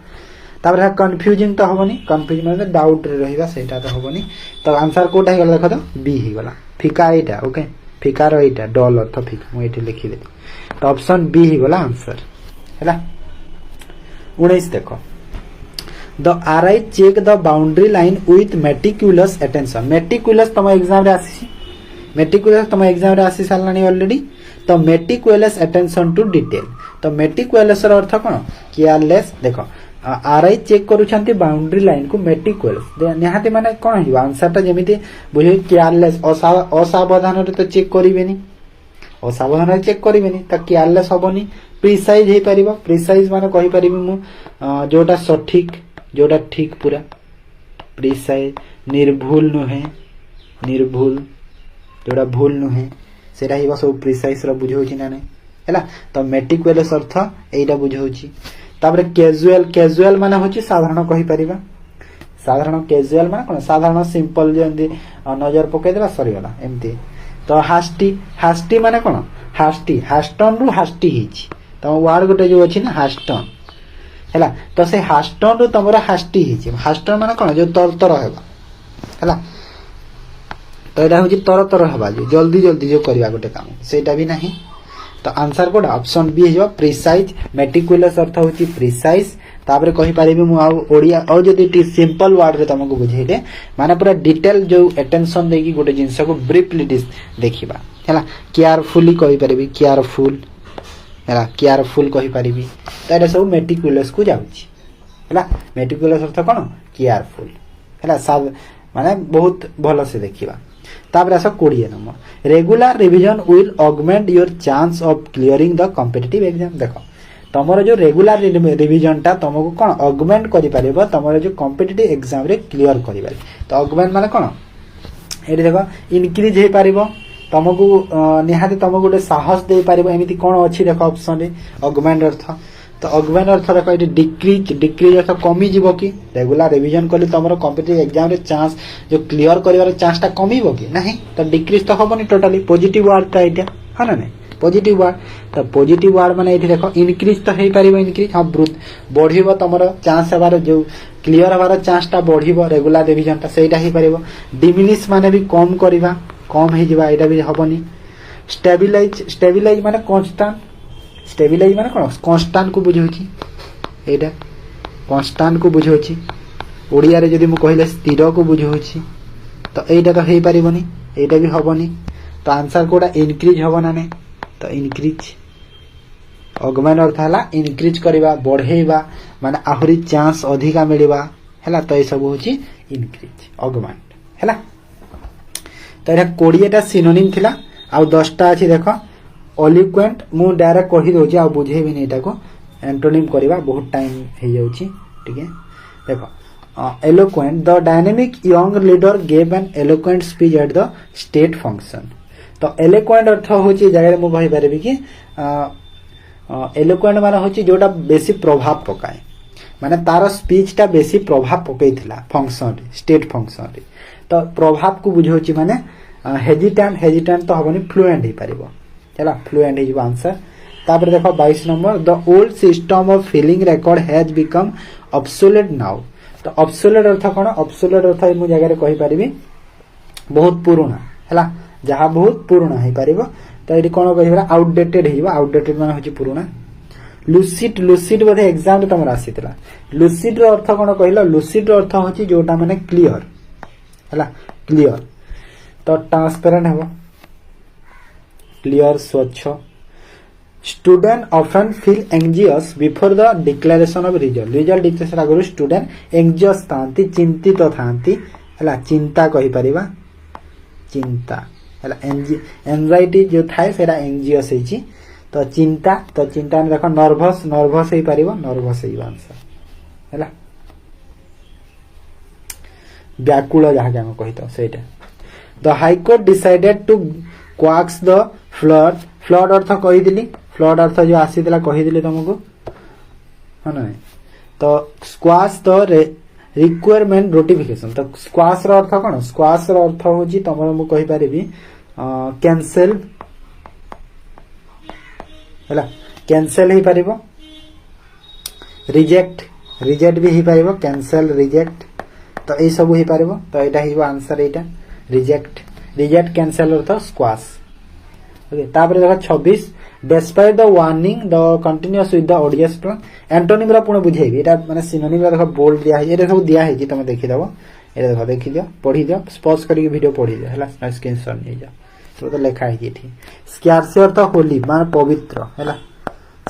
तापर है कंफ्यूजिंग तो हेनी कंफ्यूज माने डाउट रहिबा सेटा तो हेनी तो आंसर कोटा हे गला देख तो बी हे गला फिका एटा ओके फिका रो एटा डल अर्थ फिका मु एठी लिखि देली तो ऑप्शन बी हे गला आंसर हैला 19 देखो the RI check the boundary line with meticulous attention meticulous तुम एग्जाम रे आसी मेटिकुलस तुम एग्जाम रे आसी सारलानी ऑलरेडी तो मेटिकुलस अटेंशन टू डिटेल तो मेटिकुलस रो अर्थ कोन केयरलेस देखो आरआई चेक करूछंती बाउंड्री लाइन को मेटिकुलस निहाती माने कोन हिबा आंसर ता जेमिति बुझे केयरलेस असावधान रे तो चेक करिवेनी असावधान रे चेक करिवेनी त केयरलेस होबनी प्रिसाइज हे परिबो प्रिसाइज माने कहि परिबी मु जोटा सठिक जोटा ठीक पूरा प्रिसाइज निर्भुल नुहे निर्भुल जोटा भूल नुहे सेटा हिबा सब प्रिसाइज रो बुझौछि ना नै हैला तो मेटिकुलस अर्थ एटा बुझौछि तापर कैजुअल कैजुअल माने होची साधारण कहि परिबा साधारण कैजुअल माने कोन साधारण सिंपल जेंदी नजर पके देबा सरी गला एमती तो हास्टी हास्टी माने कोन हास्टी हास्टन रु हास्टी हिची तो वर्ड गोटे जो अछि ना हास्टन हैला तो से हास्टन रु तमरा हास्टी हिची हास्टन माने कोन जो तरतर हेबा हैला तो एटा होची तरतर हेबा जो जल्दी जल्दी जो करबा गोटे काम सेटा भी नाही तो आंसर कोड ऑप्शन बी हो प्रिसाइज मेटिकुलस अर्थ होची प्रिसाइज तापर कहि परिबे मु ओडिया और जदी सिंपल वर्ड रे तुमको बुझेले माने पूरा डिटेल जो अटेंशन देकी गोटे जिंस को ब्रीफली देखिबा हैला केयरफुली कहि परिबे केयरफुल हैला केयरफुल कहि परिबे तो एटा सब मेटिकुलस को जाउची हैला मेटिकुलस अर्थ कोन केयरफुल हैला सब माने बहुत भलो से देखिबा तापर आस 20 number regular revision will augment your chance of clearing the competitive exam देखो तमरो जो रेगुलर रिवीजन टा तुमको कोन ऑगमेंट करि परिबो तमरो जो कॉम्पिटिटिव एग्जाम रे क्लियर करि पारे तो ऑगमेंट माने कोन एठी देखो इंक्रीज हे परिबो तुमको निहाती तुमको गोटे साहस दे परिबो एमिति कोन अछि देखो ऑप्शन रे ऑगमेंट अर्थ तो ऑगमेंट अर्थ देखो एठी डिक्रीज अर्थ कमी जीवो कि रेगुलर रिवीजन करले तमरो कॉम्पिटिटिव एग्जाम रे चांस जो क्लियर करिवार चांस टा कमीबो कि नहीं तो डिक्रीज तो होबनी टोटली पॉजिटिव वर्ड ता एटा हा ना नहीं पॉजिटिव वर्ड तो पॉजिटिव वर्ड माने एठी देखो इंक्रीज तो हे परिबो इंक्रीज हां बढ़िबो तमरो चांस हेबार जो क्लियर हेबार चांस टा बढ़िबो रेगुलर रिवीजन ता सेटा हे परिबो डिमिनिश माने भी कम करबा कम हे जिबा एटा भी होबनी स्टेबिलाइज माने कांस्टेंट स्टेबिलाइज माने कोन कांस्टेंट को बुझोची एटा कांस्टेंट को बुझोची ओडिया रे जदी मु कहिले स्थिर को बुझोची तो एटा तो हे परिबोनी एटा भी होबनी तो आंसर कोडा इंक्रीज होबो ना ने तो इंक्रीज ऑगमेंट अर्थ हला इंक्रीज करबा बढ़ेबा माने आहुरी चांस अधिका मिलबा हला तो ए सब होची इंक्रीज ऑगमेंट हला तो एटा 20 टा सिनोनिम थिला आ 10 टा अछि देखो एलोक्वेंट मु डायरेक्ट कहि दोची आ बुझेबी नै एटा को एंटोनिम करबा बहुत टाइम हे जाउची ठीक है देखो eloquent the dynamic young leader gave an eloquent speech at the state function तो एलोक्वेंट अर्थ होची जगह मु कहि परबी कि एलोक्वेंट माने होची जोटा बेसी प्रभाव पकाए माने तार स्पीच टा बेसी प्रभाव पकैथिला फंक्शन रे स्टेट फंक्शन रे तो प्रभाव को बुझोची माने हेजिटेंट तो हबनी फ्लुएंट हे परिबो चला फ्लुएंट हे आंसर तापर देखो 22 number the old system of filing record has become obsolete now तो ऑब्सोलेट अर्थ कोन ऑब्सोलेट अर्थ मु जगह रे कहि परिबी बहुत पुराना हैला जहाँ बहुत पुराना हे परिबो तो एटी कोन कहिबा आउटडेटेड हेबा आउटडेटेड माने होची पुराना लुसिड बोधे एग्जाम रे तमरा आसीतला लुसिड रो अर्थ कोन कहिला लुसिड रो अर्थ होची जोटा माने क्लियर हैला क्लियर तो ट्रांसपेरेंट हेबो क्लियर स्वच्छ student often feel anxious before the declaration of result declaration आगु स्टूडेंट एंजियस थांती चिंतित थांती हैला चिंता कहि परिबा चिंता हैला एंजाइटी जो थाए सेरा एंजियस हेची तो चिंता में देखो नर्वस हे परिबो नर्वस हे आंसर हैला व्याकुल जहा के हम कहितो सेटा the high court decided to quash the flood अर्थ कहि दिली फ्लड अर्थ जो आसीतला कहि दिली तुमको हां ना तो स्क्वाश द रिक्वायरमेंट नोटिफिकेशन तो स्क्वाश रो अर्थ कोन स्क्वाश रो अर्थ होजी तमरो मु कहि परिबी कैंसिल हैला कैंसिल ही परिबो रिजेक्ट भी ही परिबो कैंसिल रिजेक्ट तो ए सब ही परिबो तो एटा हिबो आंसर एटा रिजेक्ट कैंसिल अर्थ स्क्वाश ओके तापर देखो 26 despite the warning the continuous with the audience plan antonym रा पुणे बुझेबी एटा माने सिनोनिम रा देखो बोल्ड दिया है एटा सब दिया है जी तुम देखि दबो एटा देखो देखि दियो पढी दियो पॉज करके वीडियो पढी दियो हला स्क्रीनशॉट नै जा तो लिखा है एठी स्क्यार्स अर्थ होली माने पवित्र हला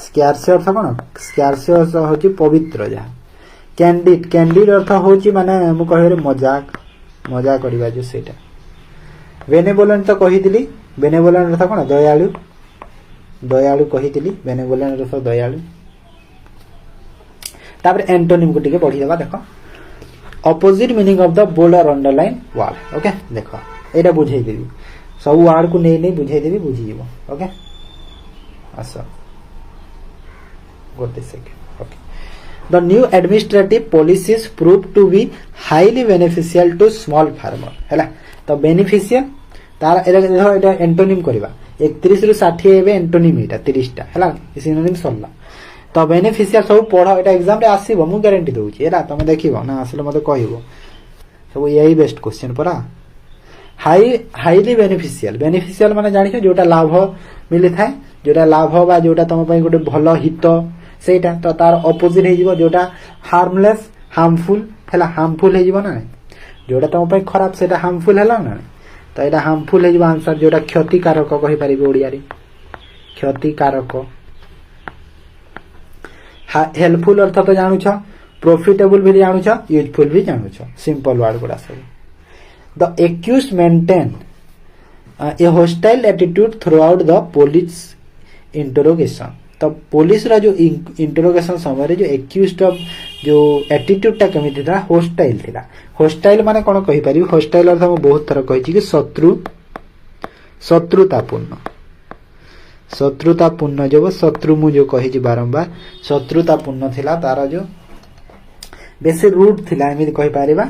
स्क्यार्स अर्थ कोन स्क्यार्स अर्थ होची पवित्र जा कैंडिड अर्थ होची माने मु कहरे मजाक करबा जो सेटा बेनेवोलेंट तो कहि दिली बेनेवोलेंट अर्थ कोन दयालु कहि दिली बेनेवोलेंट अर्थ दयालु तापर एंटोनिम को टिके पढी देबा देखो opposite meaning of the bold और अंडरलाइन वर्ड ओके देखो एटा बुझाई देबी सब वर्ड को नै बुझाई देबी बुझी जीवो ओके आसा गोटे second okay the new administrative policies prove to be highly beneficial to small farmer हैला तो बेनिफिशियल तार एटा एंटोनिम करबा 31 रु 60 एबे एंटोनिम एटा 30 टा हैला सिनोनिम सरला तो बेनिफिशियल सब पढो एटा एग्जाम रे आसीबो मु गारंटी दोउची एरा तुम देखिबो ना आसले मते कहिबो सब यही बेस्ट क्वेश्चन परा हाईली बेनिफिशियल माने जानि छ जोटा लाभ मिली थाए जोटा लाभ बा जोटा तुम गोटे भल हित सेटा तो तार अपोजिट हो जोटा हार्मलेस हार्मफुल है हार्मफुल हो ना जोटा तुम खराब से हार्मफुल है ना तो यहाँ हार्मफुल हो आंसर जोटा क्षतिकारक कही पारे ओडिया क्षतिकारक। हेल्पफुल अर्थ तो जानूछ प्रॉफिटेबल भी जानूछ यूजफुल भी जानूछ सिंपल वर्ड गुड़ा सब। The accused maintain A hostile attitude through out the police interrogation तो पुलिस रा जो इंटरोगेशन समय जो एक्यूज्ड जो एटीट्यूड टा केमिति था हॉस्टाइल थिला। हॉस्टाइल माने कोन कहि पारि हॉस्टाइल अर्थ हम बहुत थर कहि कि शत्रुतापूर्ण जो शत्रु मु जो कहि बारंबार शत्रुतापूर्ण थिला तार जो बेसी रूट थिला एमिति कहि पारिबा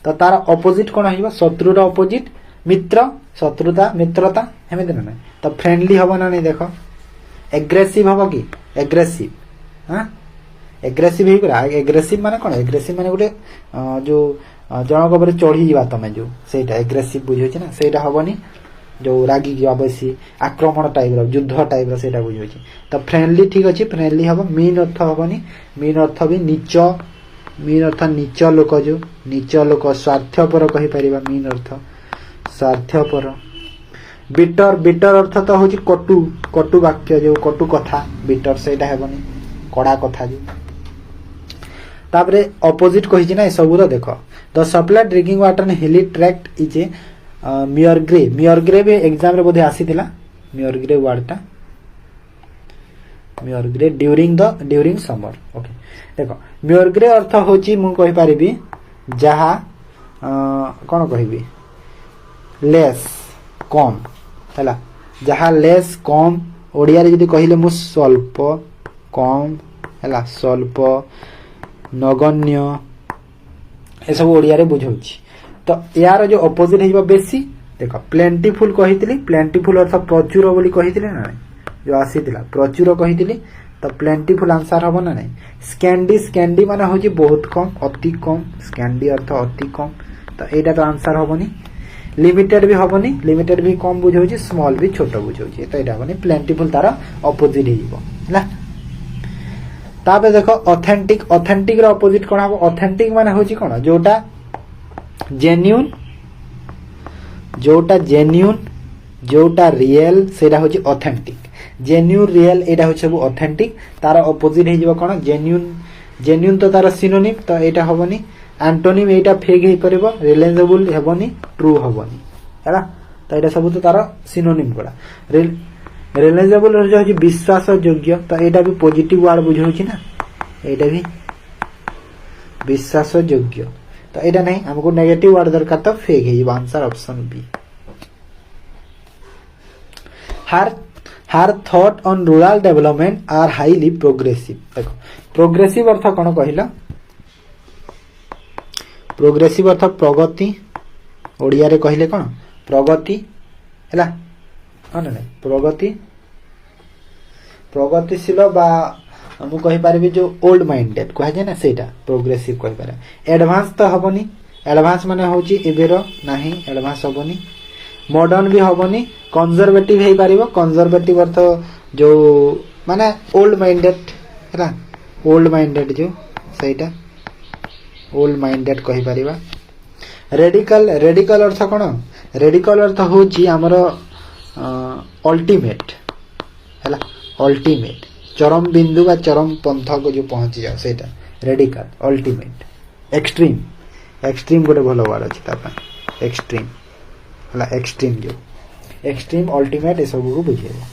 तो तार अपोजिट कोन हिबा शत्रुर अपोजिट मित्र शत्रुता मित्रता एमिति ना तो फ्रेंडली हबो ना नहीं देखो एग्रेसिव हबो कि एग्रेसिव हां एग्रेसिव ही करा एग्रेसिव माने कोन एग्रेसिव माने गोटे जो जनक ऊपर चढ़ी जीवा तमे जो सेटा एग्रेसिव बुझै छी ना सेटा हबनी जो रागी जो बेसी आक्रमण टाइप रो युद्ध टाइप रो सेटा बुझै छी तो फ्रेंडली ठीक अछि फ्रेंडली हबो मीन अर्थ हबनी मीन अर्थ भी नीच मीन अर्थ नीच लोक जो नीच लोक स्वार्थपर कहि परिबा मीन अर्थ स्वार्थपर। बिटर बिटर अर्थ तो होची कटु कटु वाक्य जो कटु कथा बिटर सेटा हेबनी कड़ा कथा जो तापरे अपोजिट कहि छी ना सब रो देखो the supply drinking water in hilly tract is a meagre भी एग्जाम रे बोधे आसीथिला meagre word meagre during summer okay देखो मियर ग्रे अर्थ होची मु कहि परिबी जहा कोन कहिबी लेस कम हैला जहा लेस कम ओडिया रे जदी कहिले मु स्वल्प कम हैला स्वल्प नगण्य ए सब ओडिया रे बुझौची तो यार जो अपोजिट है बेसी देखो प्लेंटीफुल कहितली प्लेंटीफुल अर्थ प्रचुर बोली कहितली ना जो आसीतिला प्रचुर कहितली तो प्लेंटीफुल आंसर हबो ना नहीं। स्कैंडी स्कैंडी माने होची बहुत कम अति कम स्कैंडी अर्थ अति कम तो एटा तो आंसर हबोनी। लिमिटेड भी हबोनी लिमिटेड भी कम बुझौची स्मॉल भी छोट बुझौची तो एटा हबोनी प्लेंटीफुल तार अपोजिट हिबो हैला। ताबे देखो ऑथेंटिक ऑथेंटिक रो अपोजिट कोन हबो ऑथेंटिक माने होची कोन जोटा जेन्युइन जोटा रियल सेटा होची ऑथेंटिक जेन्युइन रियल एटा होची सब ऑथेंटिक तार अपोजिट हे जिवो कोन जेन्युइन तो तार सिनोनिम तो एटा हबोनी एंटोनिम एटा फेक हे परबो रिलायबल हेबोनी ट्रू हबोनी हैला तो एटा सब तो तार सिनोनिम कोला रिलायबल जो होची विश्वास योग्य तो एटा भी पॉजिटिव वर्ड बुझौची ना एटा भी विश्वास योग्य तो एटा नहीं हमको नेगेटिव वर्ड दरकार तो फेक है answer option B. Her thought on rural development are highly progressive देखो प्रोग्रेसिव अर्थ कोन कहिला प्रोग्रेसिव अर्थ प्रगति ओडिया रे कहिले कोन प्रगति हैला हां नहीं प्रगतिशील बा हम कहि पारबी जो ओल्ड माइंडेड कह जाय ना सेटा प्रोग्रेसिव कहि पारे। एडवांस तो हबनी एडवांस माने होची एबेरो नाही एडवांस हबनी मॉडर्न भी हबनी कंजर्वेटिव हे पारिबो कंजर्वेटिव अर्थ जो माने ओल्ड माइंडेड हैला ओल्ड माइंडेड जो सेटा ओल्ड माइंडेड कहि पारिबा। रेडिकल रेडिकल अर्थ कोन रेडिकल अर्थ होची हमरो अल्टीमेट हैला अल्टीमेट चरम बिंदु बा चरम पंथ को जो पहुंची जाओ सेटा रेडिकल अल्टीमेट एक्सट्रीम एक्सट्रीम गोटे भलो वर्ड अछि तापा एक्सट्रीम हला एक्सट्रीम जो एक्सट्रीम अल्टीमेट ए सब को बुझेबा।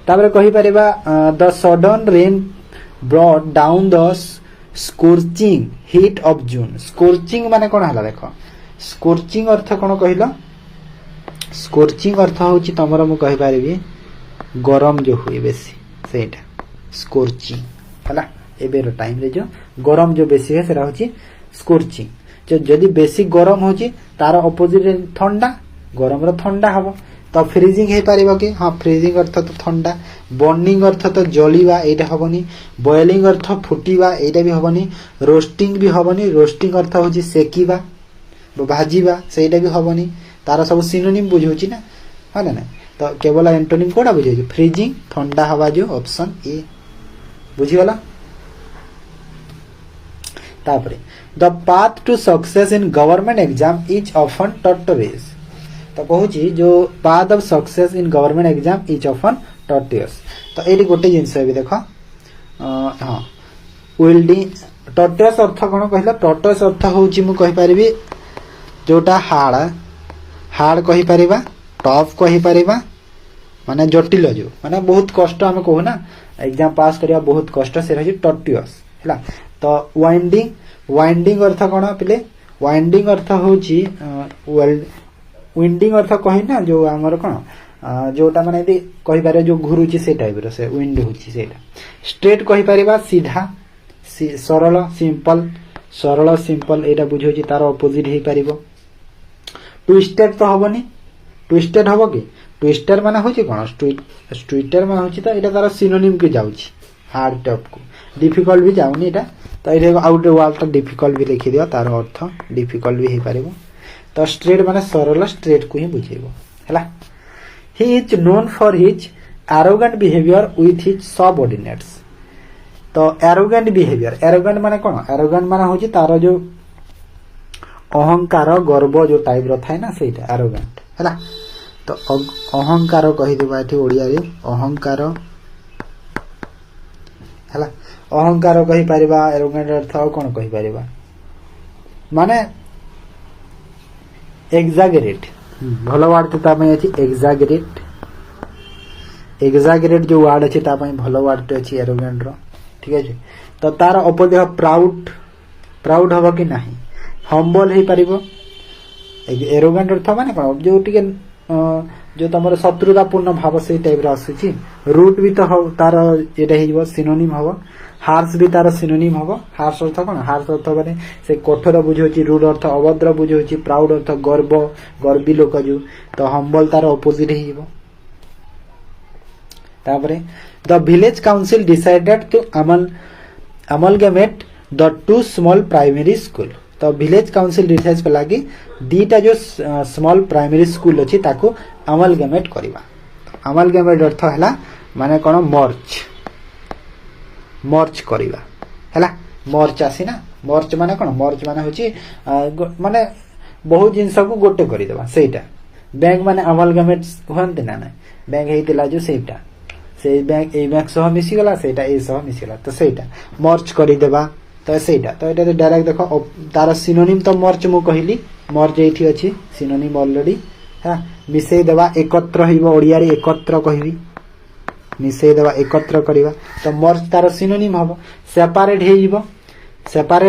तापर कहि परिबा the sudden rain brought down the scorching heat of June scorching माने कोन हला देखो स्कोर्चिंग अर्थ कोन कहिलो स्कोर्चिंग अर्थ होची तमरो मु कहि परिबी गरम जो हुए बेसी सेटा स्कोर्चिंग हला एबेर टाइम रे जो गरम जो बेसी है सेरा होची स्कोर्चिंग जो जदी बेसी गरम होची तार अपोजिट रे ठंडा गरम रो ठंडा हबो तो फ्रीजिंग हे पारिबो कि हां फ्रीजिंग अर्थ तो ठंडा बर्निंग अर्थ तो जलिबा एटा हबनी बॉइलिंग अर्थ फुटीबा एटा भी हबनी रोस्टिंग भी हबनी रोस्टिंग अर्थ होची सेकीबा भाजीबा सेटा भी हबनी तार सब सिनोनिम बुझौची ना हां ना तो केवल एंटोनिम कोडा बुझे फ्रीजिंग ठंडा हवा जो ऑप्शन ए बुझीगला। तापरे the path to success in government exam is often tortuous. तो कहूची जो path of success in government exam is often tortuous. तो ये गोटे जिनस भी देख हाँ विल्डिंग टॉर्टुअस अर्थ कौन कहला टॉर्टुअस अर्थ होची मु कहि परिबी जोटा हार्ड हार्ड कहि परिबा टफ कहि परिबा माने जटिल जो माने बहुत कष्ट हम कहू ना एग्जाम पास करिया बहुत कष्ट से रही टॉर्टुअस हैला। तो वाइंडिंग वाइंडिंग अर्थ कौन पिले वाइंडिंग अर्थ होची विंडिंग अर्थ कहि ना जो हमर कौन जोटा माने यदि कहि पारे जो घुरुची से टाइप रो से विंड होची सेटा। स्ट्रेट कहि परिबा सीधा सरल सिंपल एटा बुझोची तार ऑपोजिट हे परिबो। ट्विस्टेड तो हबनी ट्विस्टेड हबो कि ट्विस्टर माने होची कोन ट्विस्टर माने होची तो एटा तार सिनोनिम के जाउची हार्ड टफ को डिफिकल्ट भी जाउनी एटा। तो एटा आउट वर्ड तो डिफिकल्ट भी लिखि दियो तार अर्थ डिफिकल्ट भी हे परिबो। तो स्ट्रेट माने सरल स्ट्रेट को ही बुझेबो हैला। He is known for his arrogant behaviour with his subordinates. तो एरोगेंट बिहेवियर माने कोन एरोगेंट माने होची तार जो अहंकार गर्व जो टाइप रो थाए ना सेटा एरोगेंट हैला। तो अहंकार कहि देबा एठी ओडिया रे अहंकार हैला। अहंकार कहि परिबा एरोगेंट अर्थ कोन कहि परिबा माने एग्जागरेट भलो वर्ड ता पई अछि एग्जागरेट जो वर्ड अछि ता पई भलो वर्ड अछि एरोगेंट रो ठीक है। तो तार अपोजिट प्राउड हबो कि नाही हम्बल हे परिबो। एरोगेंट अर्थ माने कोन जो टिके जो तमर शत्रुतापूर्ण भाव से टाइप रो आसुची। रूट भी तो तार एटा हेजबो सिनोनिम हबो। हार्श भी तार सिनोनिम हबो। हार्श अर्थ कोन हार्श अर्थ माने से कठोर बुझोची रूट अर्थ अभद्र बुझोची प्राउड अर्थ गर्वी लोक जो। तो हम्बल तार ऑपोजिट हेजबो। तापरे the village council decided to amalgamate the two small primary school. तो विलेज काउंसिल डिसाइड कला कि दीटा जो स्मॉल प्राइमरी स्कूल अछि ताको अमलगमेट करबा। अमलगमेट अर्थ हला माने कोन मर्ज करबा हला। मर्ज आसी ना मर्ज माने कोन मर्ज माने होची माने बहुत जिंस को गोटे करि देबा सेटा। बैंक माने अमलगमेट होंते ना ना बैंक हेतिला जो सेटा से बैंक ए बैंक सह मिसी गला सेटा ए सह मिसी गला तो सेटा मर्ज करि देबा। तो सेटा तो एटा डायरेक्ट देखो तार सिनोनिम तो मर्ज मु कहिली मर्ज एठी अछि सिनोनिम ऑलरेडी हा मिसै देबा एकत्र हिबो ओडिया रे एकत्र कहिबी मिसै देबा एकत्र करिबा। तो मर्ज तार सिनोनिम हबो। सेपरेट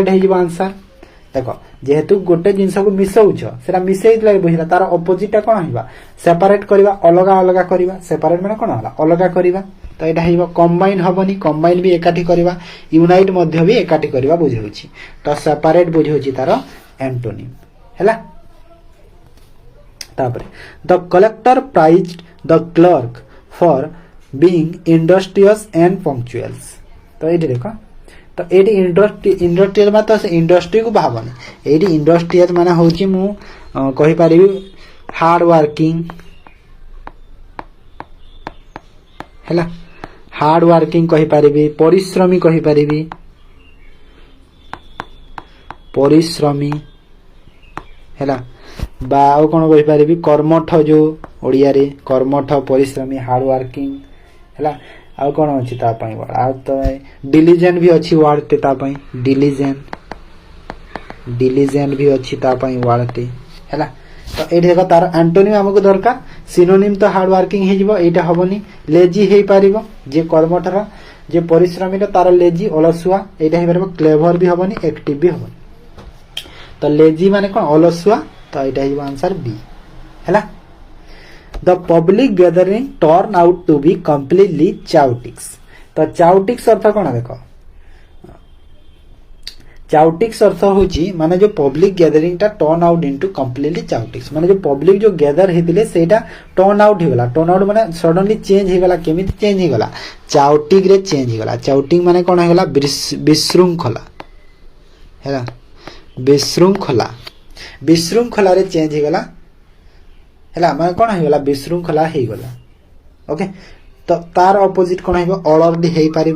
हेजिबो आंसर देखो जेहेतु गोटे जिंस को मिसौछ सेरा मिसै दिला बुझला तार ऑपोजिट कोन हिबा सेपरेट करिबा अलगा अलगा करिबा। सेपरेट माने कोन होला अलगा करिबा। तो एटा हिबो कंबाइन हबनी कंबाइन भी एकाठी करिबा यूनाइट मध्य भी एकाठी करिबा बुझौछि। तो सेपरेट बुझौछि तार एंटोनिम हैला। तापरे the collector praised the clerk for being industrious and punctuals. तो एठी देखो तो एठी इंडस्ट्रियल मा तो इंडस्ट्री को भाबनी एठी इंडस्ट्रियल माने होछि मु कहि परिबी हार्ड वर्किंग हैला। हार्ड वर्किंग कहि परिबी परिश्रमी कहि परिबी परिश्रमी हैला बा आ कोन कहि परिबी कर्मठ जो ओडिया रे कर्मठ परिश्रमी हार्ड वर्किंग हैला। आ कोन अछि ता पई वर्ड आ तो डिलिजेंट भी अछि वर्ड ते ता पई डिलिजेंट भी अछि ता पई वर्ड ते हैला। तो एठी देखो तार एंटोनिम हमको दरकार सिनोनिम तो हार्ड वर्किंग हे जिवो एटा हबनी लेजी हे पारिबो जे कर्मठर जे परिश्रमी तार लेजी अलसुआ एटा हे पारिबो क्लेवर भी हबनी एक्टिव भी हबनी। तो लेजी माने कोन अलसुआ तो एटा हे आंसर बी हैला। The public gathering turn out to be completely chaotics. तो चाउटिक्स अर्थ कोन देखो चाउटिक्स अर्थ होची माने जो पब्लिक गैदरिंग टा टर्न आउट इनटू कंप्लीटली चाउटिक्स माने जो पब्लिक जो गैदर हेतिले सेटा टर्न आउट हेगला। टर्न आउट माने सडनली चेंज हेगला केमिति चेंज हेगला चाउटिक रे चेंज हेगला। चाउटिंग माने कोन हेगला विशृंखला हैला विशृंखला रे चेंज हेगला हैला माने कोन हेगला विशृंखला हेगला ओके तो तार अपोजिट कौन हो ऑर्डरली हो पार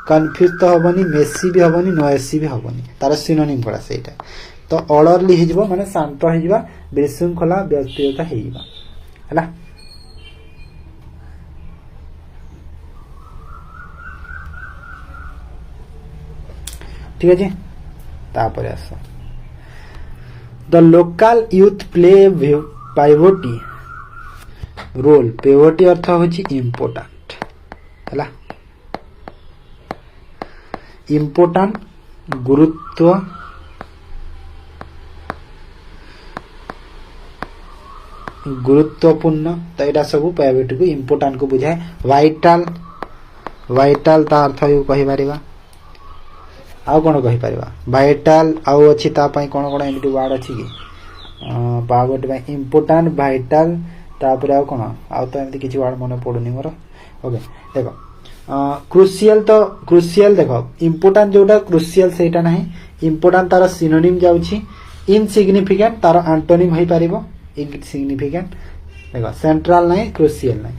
कन्फ्यूज तो हबनी मेसी भी हबनी नोएसी भी हबनी तार सिनोनिम पड़ा सेटा तो ऑर्डरली हो माने शांत हो विशृंखला व्यक्तिगत है ठीक अच्छे तापर आस the local youth play pivotal role pivotal अर्थ होची इम्पोर्टेंट है इम्पोर्टेंट गुरुत्व गुरुत्वपूर्ण तो यहाँ सब पाइवोटी को इम्पोर्टेंट को बुझाए वाइटल वाइटल ता अर्थ कहि परिबा आउ कौन कहि परिबा वाइटल आउ अछि ता पई कोन कोन एमिति वर्ड अछि कि पाइवोटी पई इम्पोर्टेंट वाइटल तापर आउ कौन आउ तो एमती किसी वर्ड मन पड़ुनी मोर ओके देखो क्रुशियल तो क्रुशियल देखो इम्पोर्टेंट जोटा क्रुशियल सेटा नहीं इम्पोर्टेंट तार सिनोनिम जाउछि इनसिग्निफिकेंट तार एंटोनिम होई परिबो इनसिग्निफिकेंट देखो सेंट्रल नहीं क्रुशियल नहीं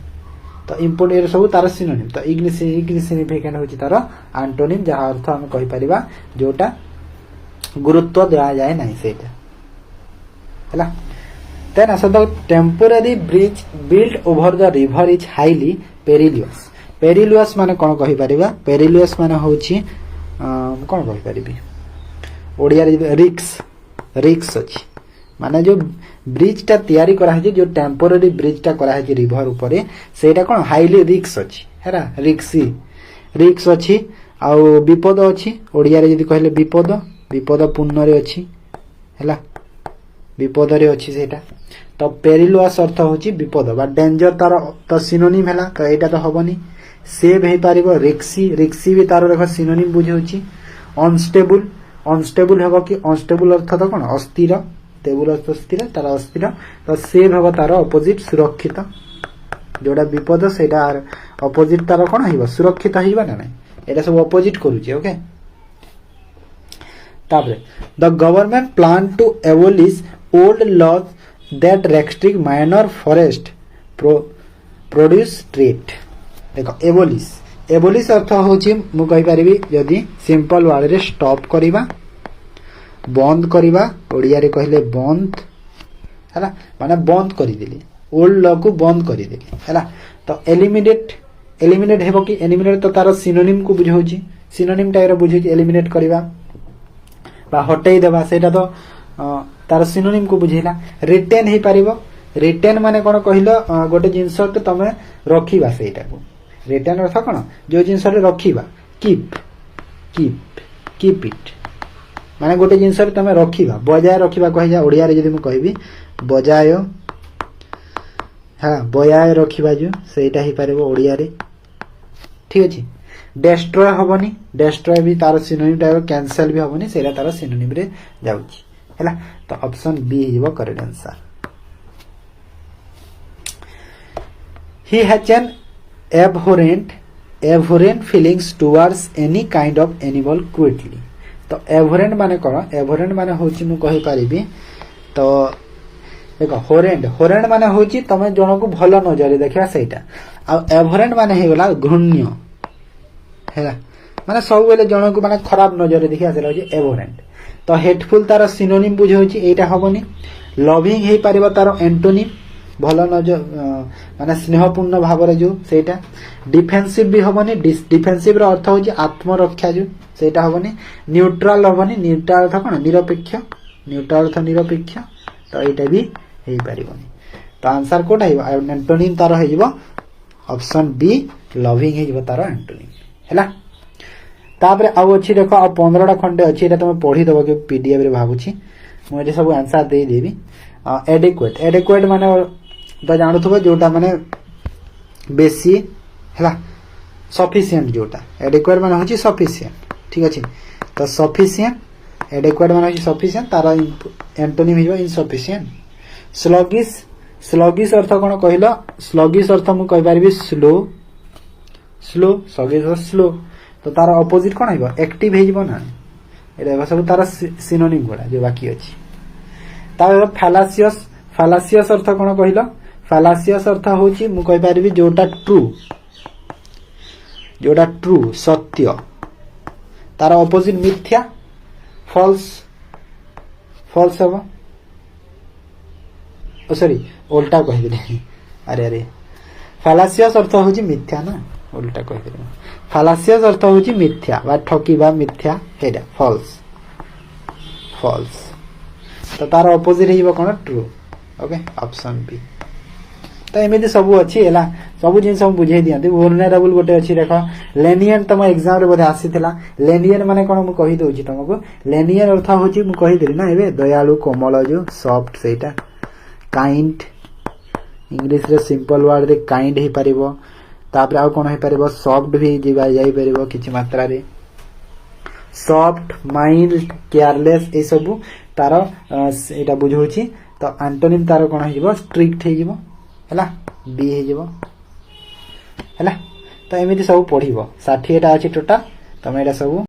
तो इम्पोर्टेंट सब तार सिनोनिम तो इनसिग्निफिकेंट होछि तार एंटोनिम जहा अर्थ हम कहि परिबा जोटा गुरुत्व दिया जाए नहीं सेटा हैला Then as the temporary bridge built over the river is highly perilous. Perilous माने कौन कहि परिबा perilous माने होछि कौन कहि परिबी ओडिया रे रिक्स अछि माने जो ब्रिज टा तयारी करा है जो टेम्पोररी ब्रिज टा करा है रिवर ऊपर सेटा कौन हाईली रिक्स अछि हेरा रिक्स अछि आ विपद अछि ओडिया रे जदी कहले विपद पूर्ण रे अछि हैला विपद रे अछि सेटा तो पेरिलुआस अर्थ होची विपद बा डेंजर तार तो सिनोनिम हैला तो एटा तो हबनी सेव हे पारिबो रिक्सी भी तार देखो सिनोनिम बुझे होची अनस्टेबल हेबो कि अनस्टेबल अर्थ तो कोन अस्थिर टेबल अर्थ स्थिर तार अस्थिर तो सेव हेबो तार अपोजिट सुरक्षित जोडा विपद सेटा अपोजिट तार कोन हेबो सुरक्षित हेबा ना नै एटा सब अपोजिट करूची ओके तापरे the government plan to abolish old laws that restrict minor forest produce trade देखो एबोलिश अर्थ होची मु कहि परिबी यदि सिंपल वर्ड रे स्टॉप करिबा बंद करिबा ओडिया रे कहले बंद हैला माने बंद करि देली ओल्ड लॉ को बंद करि देली हैला तो एलिमिनेट हेबो कि एलिमिनेट तो तार सिनोनिम को बुझौची सिनोनिम टाइप रे बुझौची एलिमिनेट करिबा बा हटेई देबा सेटा तो तार सिनोनिम को बुझेला रिटेन हे पारिबो रिटेन माने कोन कहिलो गोटे जिंस तो तमे रखिबा सेटा को रिटेन अर्थ कोन जो जिंस रे रखिबा कीप इट माने गोटे जिंस रे तमे रखिबा बजाय रखिबा कहि जा ओडिया रे जदी म कहिबी बजाय हां बजाय रखिबा जो सेटा हे पारिबो ओडिया रे ठीक अछि डेस्ट्रॉय हबनी डेस्ट्रॉय भी तार सिनोनिम टाइप कैंसिल भी हबनी सेटा तार सिनोनिम रे जाउची हैला तो option B is correct answer he has an abhorrent feelings towards any kind of animal cruelty तो abhorrent माने कोन abhorrent माने होची मु कहि परिबी तो देखो horrend माने होची तमे जण को भलो नजर देखिबा सेटा आ abhorrent माने हे गला घृण्य हैला माने सब बेले जण को माने खराब नजर देखिबा सेला होची abhorrent तो हेटफुल तार सिनोनिम बुझे होची एटा हबनी लविंग हे पारिबा तार एंटोनिम भलो नजर माने स्नेहपूर्ण भाव रे जो सेटा डिफेंसिव भी हबनी डिफेंसिव रो अर्थ होची आत्मरक्षा जो सेटा हबनी न्यूट्रल हबनी न्यूट्रल अर्थ कोन निरपेक्ष न्यूट्रल अर्थ निरपेक्ष तो एटा भी हे पारिबनी तो आंसर कोटा हे एंटोनिम तार हे जिवो ऑप्शन बी लविंग हे जिवो तार एंटोनिम हैला तापरे आउ अछि देखो आ 15टा खंडे अछि एटा तुम पढी दबो के पीडीएफ रे भाबुछि मु एटा सब आंसर दे देबी एडेक्वेट माने तो जानथबो जोटा माने बेसी हैला सफिशिएंट जोटा एडेक्वेट माने होछि सफिशिएंट ठीक अछि तो सफिशिएंट एडेक्वेट माने होछि सफिशिएंट तार एंटोनिम हिबो इनसफिशिएंट स्लगिश अर्थ कोन कहिलो स्लगिश अर्थ मु कहि परबी स्लो स्लगिश स्लो तो तार अपोजिट कोन आइबो एक्टिव हे जिवो ना एटा सब तार सिनोनिम गोडा जो बाकी अछि तार फालासियस अर्थ कोन कहिलो फालासियस अर्थ होची मु कहि पारिबी जोटा ट्रू सत्य तार ऑपोजिट मिथ्या फॉल्स हम सॉरी उल्टा कहि दिले अरे फालासियस अर्थ होची मिथ्या ना उल्टा कहि दिले फालासियस अर्थ होची मिथ्या बा ठकीबा मिथ्या हेडा फॉल्स तो तार ऑपोजिट हेइबो कोन ट्रू ओके ऑप्शन बी तो एमती सब अच्छी है सब जिन बुझे दिखाते वुलनेरेबल गोटे अच्छी देख लेनियन तुम एग्जाम रे बोधे आसीथिला लेनियन माने कोन मु कहि दोची तुमको लेनियन अर्थ होची मु कहि देली ना एबे दयालु कोमल जो सॉफ्ट सेटा काइंड इंग्लिश रे सिंपल वर्ड रे काइंड हे परिबो तापर आ कोन हे परिबो सॉफ्ट भी जीवा जाई परिबो किछि मात्रा रे सॉफ्ट माइल्ड केयरलेस ए सब तार एटा बुझौची तो एंटोनिम तार कोन हेजिबो स्ट्रिक्ट हेजिबो हैला बी हेजिबो हैला तो एमिति सब पढिबो 60 टा अछि टोटल तमे एटा सब